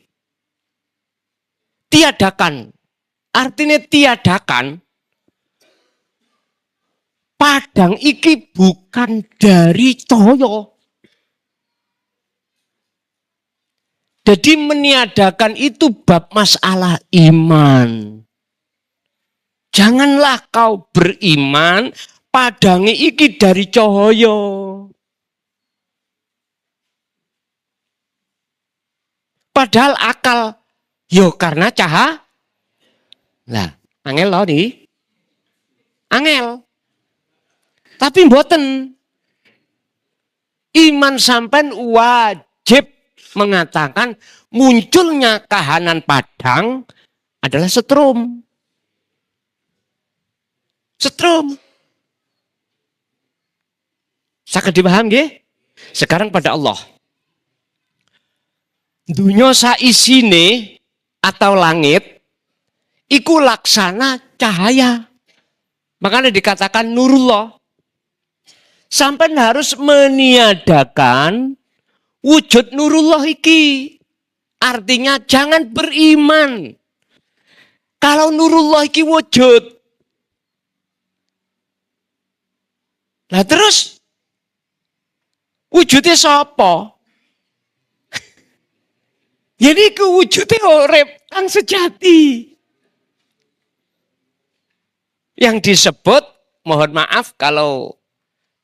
Tiadakan. Artinya tiadakan. Padang iki bukan dari cahaya. Jadi meniadakan itu bab masalah iman. Janganlah kau beriman padangi iki dari cahaya. Padahal akal yo karena cahaya. Lah, angel loh nih. Angel. Tapi mboten. Iman sampean wajib mengatakan munculnya kahanan padang adalah setrum. Setrum. Saged dipaham nggih? Sekarang pada Allah. Dunya saisine atau langit iku laksana cahaya. Makanya dikatakan nurullah. Sampai harus meniadakan wujud nurullah iki. Artinya jangan beriman. Kalau nurullah iki wujud. Lah terus wujudnya sapa? Jadi ku wujudnya urip kang sejati. Yang disebut, mohon maaf kalau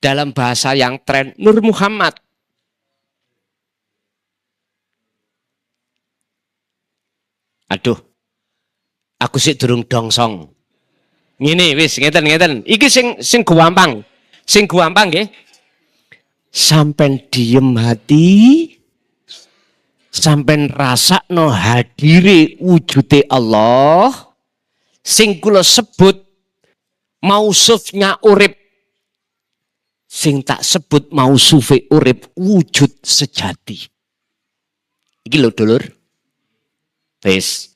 dalam bahasa yang tren, Nur Muhammad. Aduh, aku sih durung dongsong. Ngene wis ngeten. Iki sing gampang. Sing gampang nggih. Sampen diem hati, sampen rasakno hadire wujude Allah. Sing kula sebut mausufnya urip. Sing tak sebut mausufe urip wujud sejati. Iki lho dulur. Wis.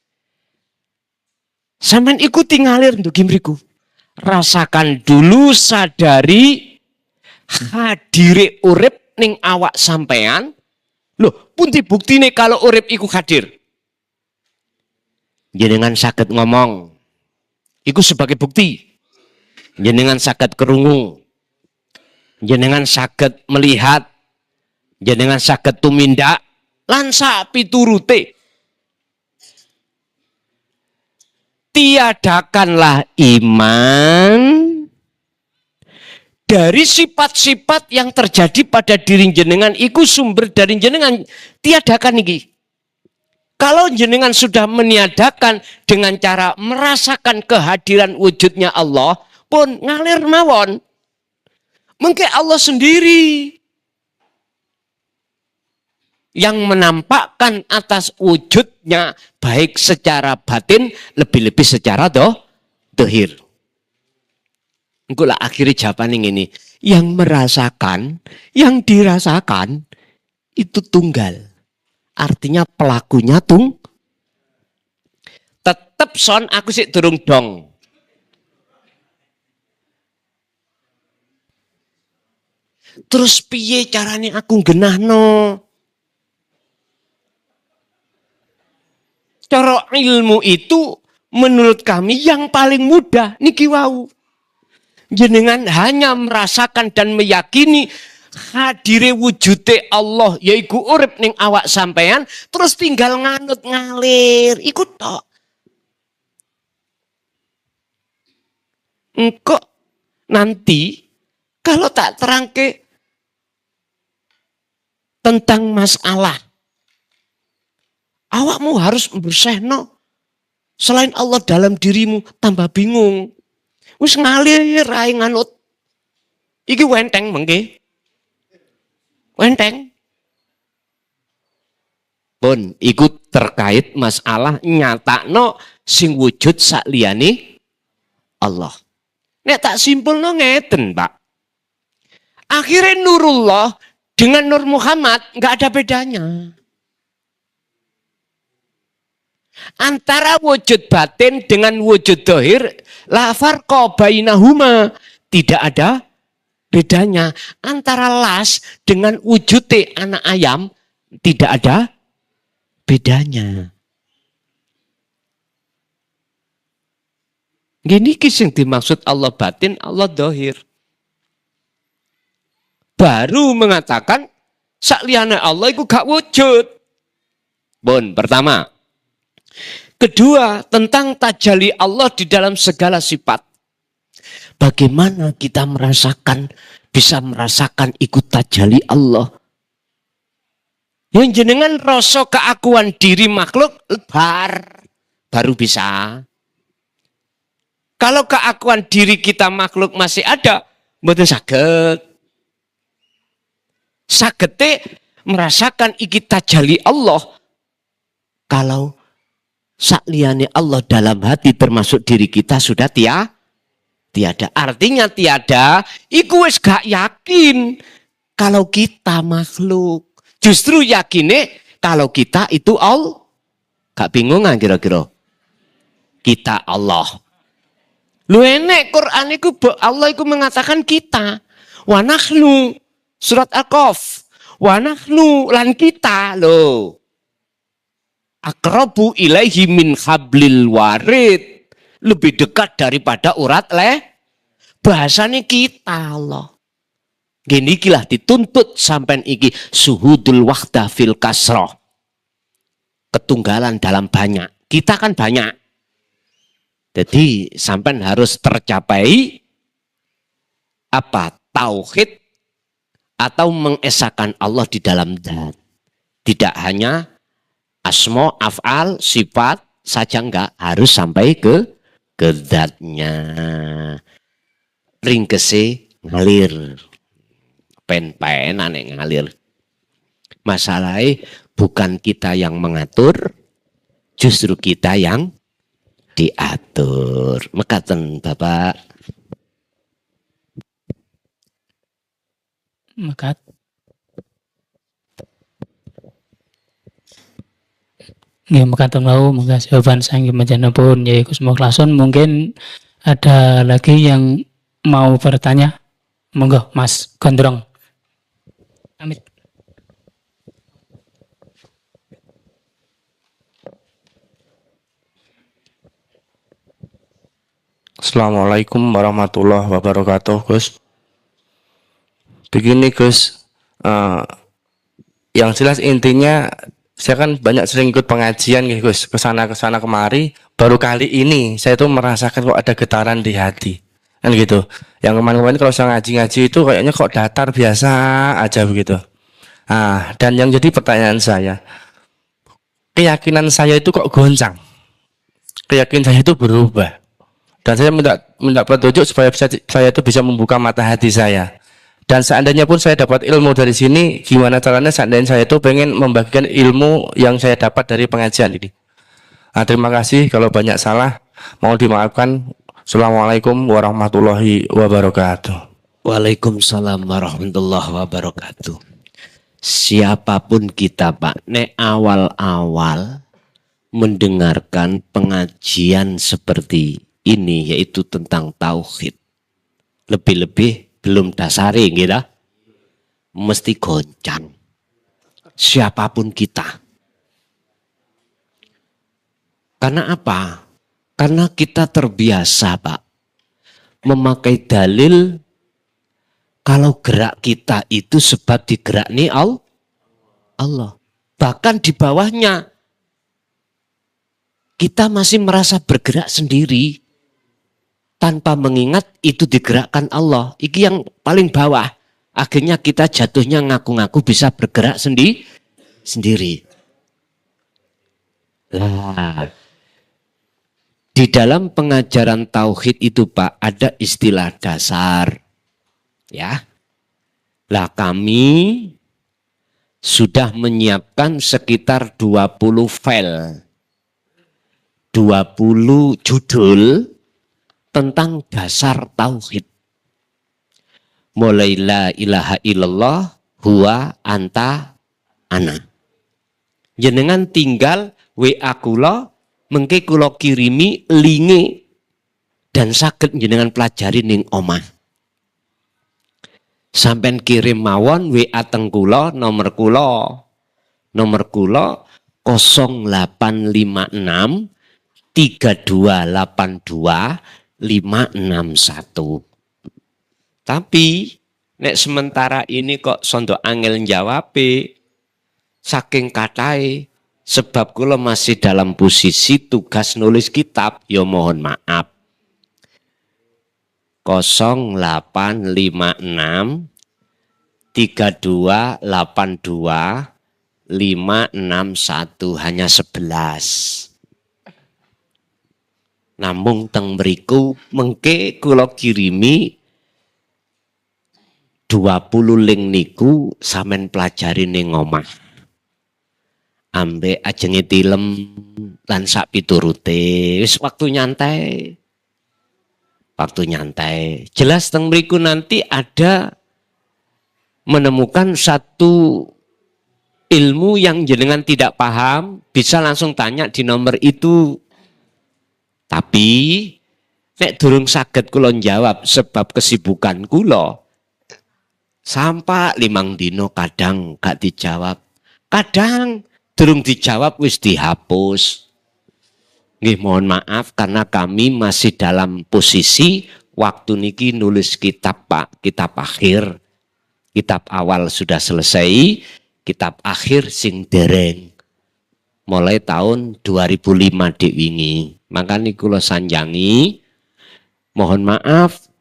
Sampeyan ikuti ngalir untuk gimriku. Rasakan dulu, sadari hadire urip ning awak sampean. Loh, pundi buktine kalau urip iku hadir? Jenengan saged ngomong. Iku sebagai bukti. Jenengan saged kerungu. Jenengan saged melihat. Jenengan saged tumindak. Lan sapiturute. Tiadakanlah iman dari sifat-sifat yang terjadi pada diri jenengan. Iku sumber dari jenengan. Tiadakan iki. Kalau jenengan sudah meniadakan dengan cara merasakan kehadiran wujudnya Allah, pun ngalir mawon. Mungkin Allah sendiri yang menampakkan atas wujudnya baik secara batin lebih-lebih secara dohir. Engkau lah akhirnya jawaban ini. Yang merasakan, yang dirasakan itu tunggal. Artinya pelakunya tetep son aku sih durung dong. Terus piye carane aku genahno? Cara ilmu itu menurut kami yang paling mudah niki wau. Jenengan hanya merasakan dan meyakini hadire wujude Allah yaiku urip ning awak sampean terus tinggal nganut ngalir iku tok. Engko nanti kalau tak terangke tentang masalah awakmu harus bersehno selain Allah dalam dirimu tambah bingung. Wis ngalir ae nganut. Iki wenteng mengke. Wenteng. Pun ikut terkait masalah nyatakno sing wujud sakliyane Allah. Nek tak simpulno ngeten, Pak. Akhirnya Nurullah dengan Nur Muhammad nggak ada bedanya. Antara wujud batin dengan wujud dohir, la farqa bainahuma. Tidak ada bedanya. Antara las dengan wujudnya anak ayam, tidak ada bedanya. Gini kisah dimaksud Allah batin, Allah dohir. Baru mengatakan, sakliyane Allah itu gak wujud. Bon, pertama. Kedua, tentang tajalli Allah di dalam segala sifat. Bagaimana kita bisa merasakan ikut tajalli Allah. Yang jenengan rasa keakuan diri makhluk, baru bisa. Kalau keakuan diri kita makhluk masih ada, mboten saged. Sagete merasakan iki tajalli Allah. Kalau sakliyane Allah dalam hati termasuk diri kita sudah tiada. Artinya tiada, iku wis gak yakin kalau kita makhluk. Justru yakine kalau kita itu Allah. Gak bingung kan kira-kira? Kita Allah. Lu enek Quran iku Allah iku mengatakan kita. Wa nahnu surat Al-Qaf. Wa nahnu lan kita loh. Akrabu ilaihi min hablil warid. Lebih dekat daripada urat bahasanya kita Allah. Gini kilah dituntut sampai iki suhudul wahdah fil kasroh. Ketunggalan dalam banyak. Kita kan banyak. Jadi sampai harus tercapai apa? Tauhid atau mengesahkan Allah di dalam zat. Tidak hanya asma, af'al, sifat saja enggak, harus sampai ke zatnya. Ringkese ngalir. Pen-penan ngalir. Masalahnya bukan kita yang mengatur, justru kita yang diatur. Mekaten Bapak. Mekat. Nggih mekaten wau monggo jawaban saking panjenenganipun ya Gus Mukhlason. Mungkin ada lagi yang mau bertanya. Monggo Mas Gondrong. Amit. Assalamualaikum warahmatullahi wabarakatuh, Gus. Begini Gus, yang jelas intinya saya kan banyak sering ikut pengajian gitu Gus, kesana kemari. Baru kali ini saya tuh merasakan kok ada getaran di hati, kan gitu. Yang kemarin-kemarin kalau saya ngaji itu kayaknya kok datar biasa aja begitu. Dan yang jadi pertanyaan saya, keyakinan saya itu kok goncang, keyakinan saya itu berubah. Dan saya minta petunjuk supaya saya itu bisa membuka mata hati saya. Dan seandainya pun saya dapat ilmu dari sini, gimana caranya seandainya saya itu pengen membagikan ilmu yang saya dapat dari pengajian ini. Terima kasih, kalau banyak salah mohon dimaafkan. Assalamualaikum warahmatullahi wabarakatuh. Waalaikumsalam warahmatullahi wabarakatuh. Siapapun kita Pak, nek awal-awal mendengarkan pengajian seperti ini, yaitu tentang tauhid, lebih-lebih belum dasari gitu, mesti goncang. Siapapun kita. Karena apa? Karena kita terbiasa Pak memakai dalil kalau gerak kita itu sebab digerakni Allah. Bahkan di bawahnya kita masih merasa bergerak sendiri tanpa mengingat itu digerakkan Allah. Iki yang paling bawah. Akhirnya kita jatuhnya ngaku-ngaku bisa bergerak sendiri. Lah, di dalam pengajaran tauhid itu Pak ada istilah dasar. Ya. Lah kami sudah menyiapkan sekitar 20 file. 20 judul tentang dasar tauhid. Mulai la ilaha illallah huwa anta ana. Jenengan tinggal WA kula mengke kula kirimi linge dan saged jenengan pelajari ning omah. Sampai kirim mawon WA teng kula nomor kula 0856 3282 561. Tapi nek sementara ini kok sondo angel njawabe saking kathahé sebab kula masih dalam posisi tugas nulis kitab, ya mohon maaf. 0856 3282 561 hanya 11. Namung teng mriku mengke kula kirimi 20 link niku sampean pelajari ning omah. Ambek ajenge tilem lan sak piturute. Wis waktu nyantai. Waktu nyantai. Jelas teng mriku nanti ada menemukan satu ilmu yang jenengan tidak paham, bisa langsung tanya di nomor itu. Tapi nek durung saged kula jawab sebab kesibukan kula. Sampai 5 dino kadang gak dijawab. Kadang durung dijawab wis dihapus. Nggih mohon maaf karena kami masih dalam posisi waktu niki nulis kitab Pak, kitab akhir. Kitab awal sudah selesai, kitab akhir sing dereng. Mulai tahun 2005 dik wingi. Makanya kula sanjangi, mohon maaf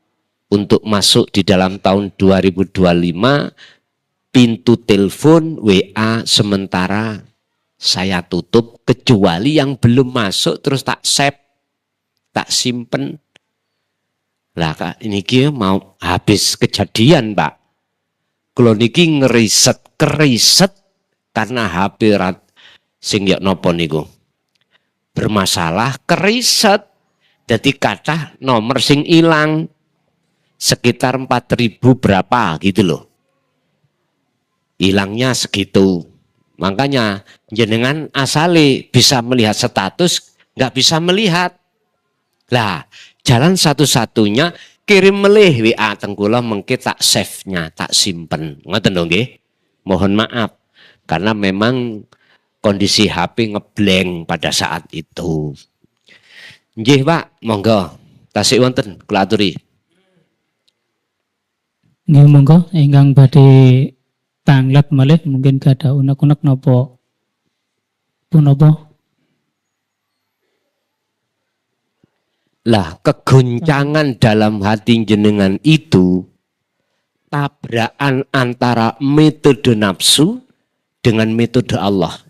untuk masuk di dalam tahun 2025 pintu telepon WA sementara saya tutup kecuali yang belum masuk terus tak save, tak simpen. Lah Kak, ini mau habis kejadian Pak. Kula niki ngeriset karena HP sing ya napa niku bermasalah keriset. Jadi kathah nomor sing ilang sekitar 4.000 berapa gitu loh. Hilangnya segitu. Makanya jenengan asale bisa melihat status, nggak bisa melihat. Lah, jalan satu-satunya kirim melih WA teng kula mengke tak save-nya, tak simpen. Ngoten lho nggih. Mohon maaf karena memang kondisi HP ngeblank pada saat itu. Nggih Pak, monggo. Tasik wonten kula aturi. Nggih monggo ingkang badhe tanglap malih mungkin gak ada unek-unek napa punapa. Lah kegoncangan dalam hati jenengan itu tabrakan antara metode nafsu dengan metode Allah.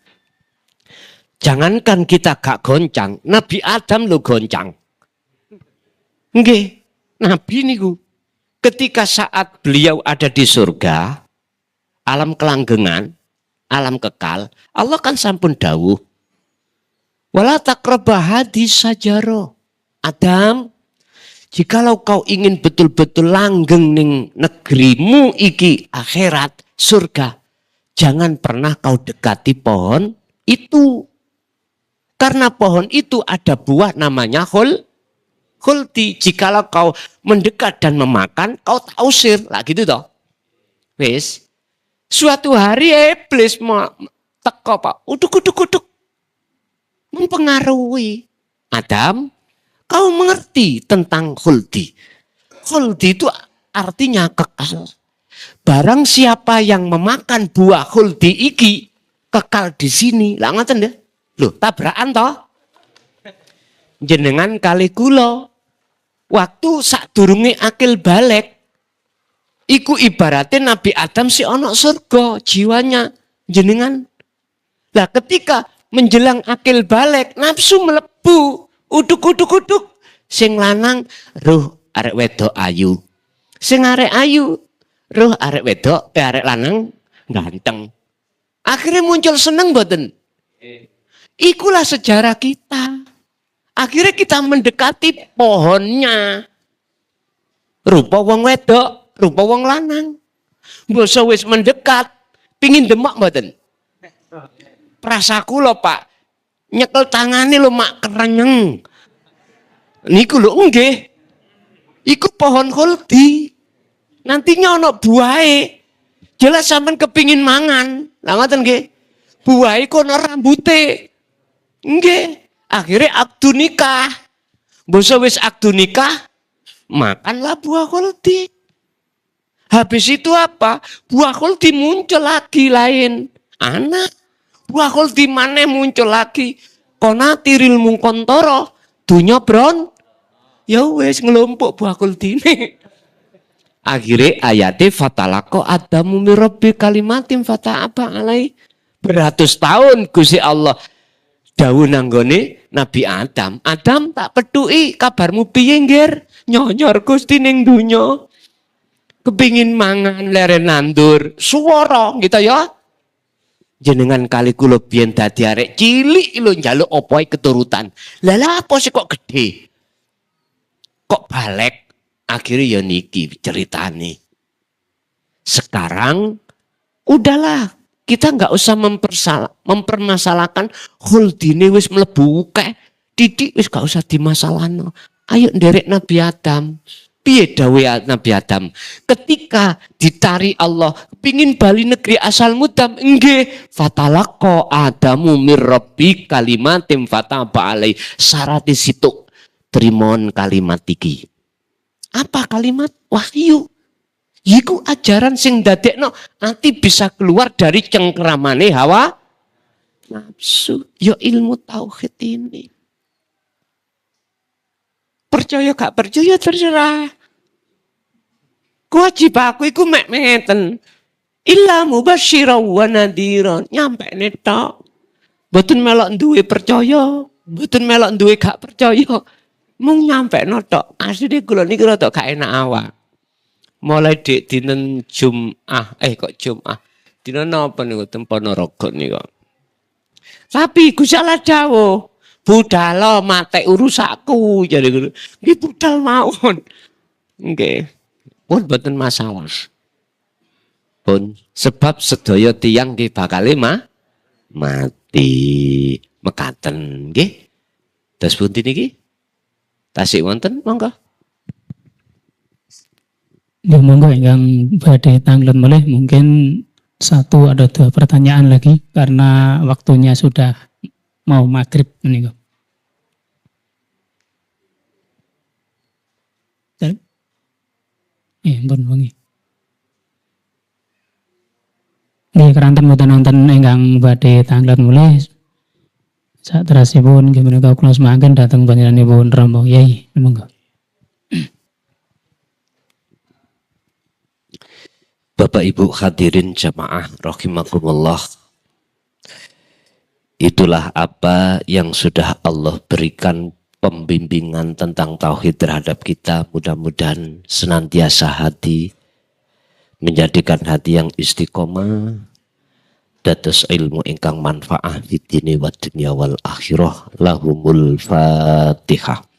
Jangankan kita gak goncang, Nabi Adam lo goncang. Nggih, Nabi niku ketika saat beliau ada di surga, alam kelanggengan, alam kekal, Allah kan sampun dawuh. Wala taqrabah hadis sajaro. Adam, jikalau kau ingin betul-betul langgeng ning negerimu iki akhirat, surga, jangan pernah kau dekati pohon itu. Karena pohon itu ada buah namanya khuldi. Jikalau kau mendekat dan memakan, kau tak usir. Lah gitu toh. Wis. Suatu hari iblis teko Pak. Uduk. Mempengaruhi. Adam, kau mengerti tentang khuldi. Khuldi itu artinya kekal. Barang siapa yang memakan buah khuldi iki, kekal di sini. Lah ngoten ya. Loh, tabrakan toh? Jenengan kali kula. Waktu sadurunge akil balik, iku ibaratnya Nabi Adam si ono surga jiwanya jenengan. Lah ketika menjelang akil balik, nafsu melebu, uduk. Sing lanang ruh arek wedok ayu. Sing arek ayu ruh arek wedok arek lanang ganteng. Akhirnya muncul seneng mboten? Ikulah sejarah kita. Akhirnya kita mendekati pohonnya. Rupa wong wedok, rupa wong lanang. Mbok wis mendekat, pingin demak mboten? Prasaku lho Pak, nyekel tangane lho mak kerenyeng. Niku lho nggih. Iku pohon khuldi. Nantinya ana buahe. Jelas sampean kepingin mangan. Lah ngoten nggih. Buahe kono rambute. Nggih. Akhirnya akdu nikah. Mbok wis akdu nikah, makanlah buah khuldi. Habis itu apa? Buah khuldi muncul lagi lain. Anak. Buah khuldi maneh muncul lagi. Konatiril mungkontoro. Dunya bron. Ya wis ngelompok buah khuldi ini. Akhirnya ayatnya fatalako adamu mirabbi kalimatin fata'aba alai. Beratus tahun Gusti Allah dawuh nanggone Nabi Adam. Adam tak peduli kabarmu piye ngger. Nyonyor Gusti ning dunya. Kepingin mangan leren nandur. Swara gitu ya. Jenengan kali kula biyen dadi arek cilik lho njaluk opoe keturutan. Lah apa sih kok gede? Kok balik? Akhirnya ya niki ceritane. Sekarang udahlah, kita nggak usah mempermasalahkan khuldine wis mlebu kek. Didik wis gak usah dimasalahno. Ayo nderek Nabi Adam. Piye dawuh Nabi Adam? Ketika ditari Allah, pingin bali negeri asal mudam, nggih, fatalaqqa Adamu mir rabbi kalimatin fataba alai. Syarat situ trimon kalimat iki. Apa kalimat? Wahyu. Iku ajaran sing dadekno ati bisa keluar dari cengkeramane hawa nafsu. Yo ilmu tauhid ini. Percaya gak percaya terserah. Kewajiban aku iku mek meten. Illa mubasysyiran wa nadhiran. Nyampe netok. Mboten melok duwe percaya, mboten melok duwe gak percaya. Mung nyampe notok. Asline kula niki rada gak enak awak. Mulai dik dinten Jumat, kok Jumat. Dina napa niku Ponorogo niku. Tapi Gusti Allah dawuh, budal mate urusaku jadi nggih budal mawon. Nggih. Pun boten masalah. Pun sebab sedaya tiyang nggih bakal mati mekaten nggih. Terus pundi niki? Tasik wonten monggo. Ya monggo ingkang badhe tanglet melih mungkin satu ada dua pertanyaan lagi karena waktunya sudah mau maghrib menika. Ampun wengi. Nggih keranten mboten wonten ingkang badhe tanglet mulih. Saterasipun nggih menika kula semaken dhateng panjenenganipun Romo Yai. Monggo. Bapak Ibu hadirin jamaah rahimakumullah. Itulah apa yang sudah Allah berikan pembimbingan tentang tauhid terhadap kita. Mudah-mudahan senantiasa hati, menjadikan hati yang istiqomah, dados ilmu ingkang manfaat di dini wa dunya wal akhirah. Lahumul Fatihah.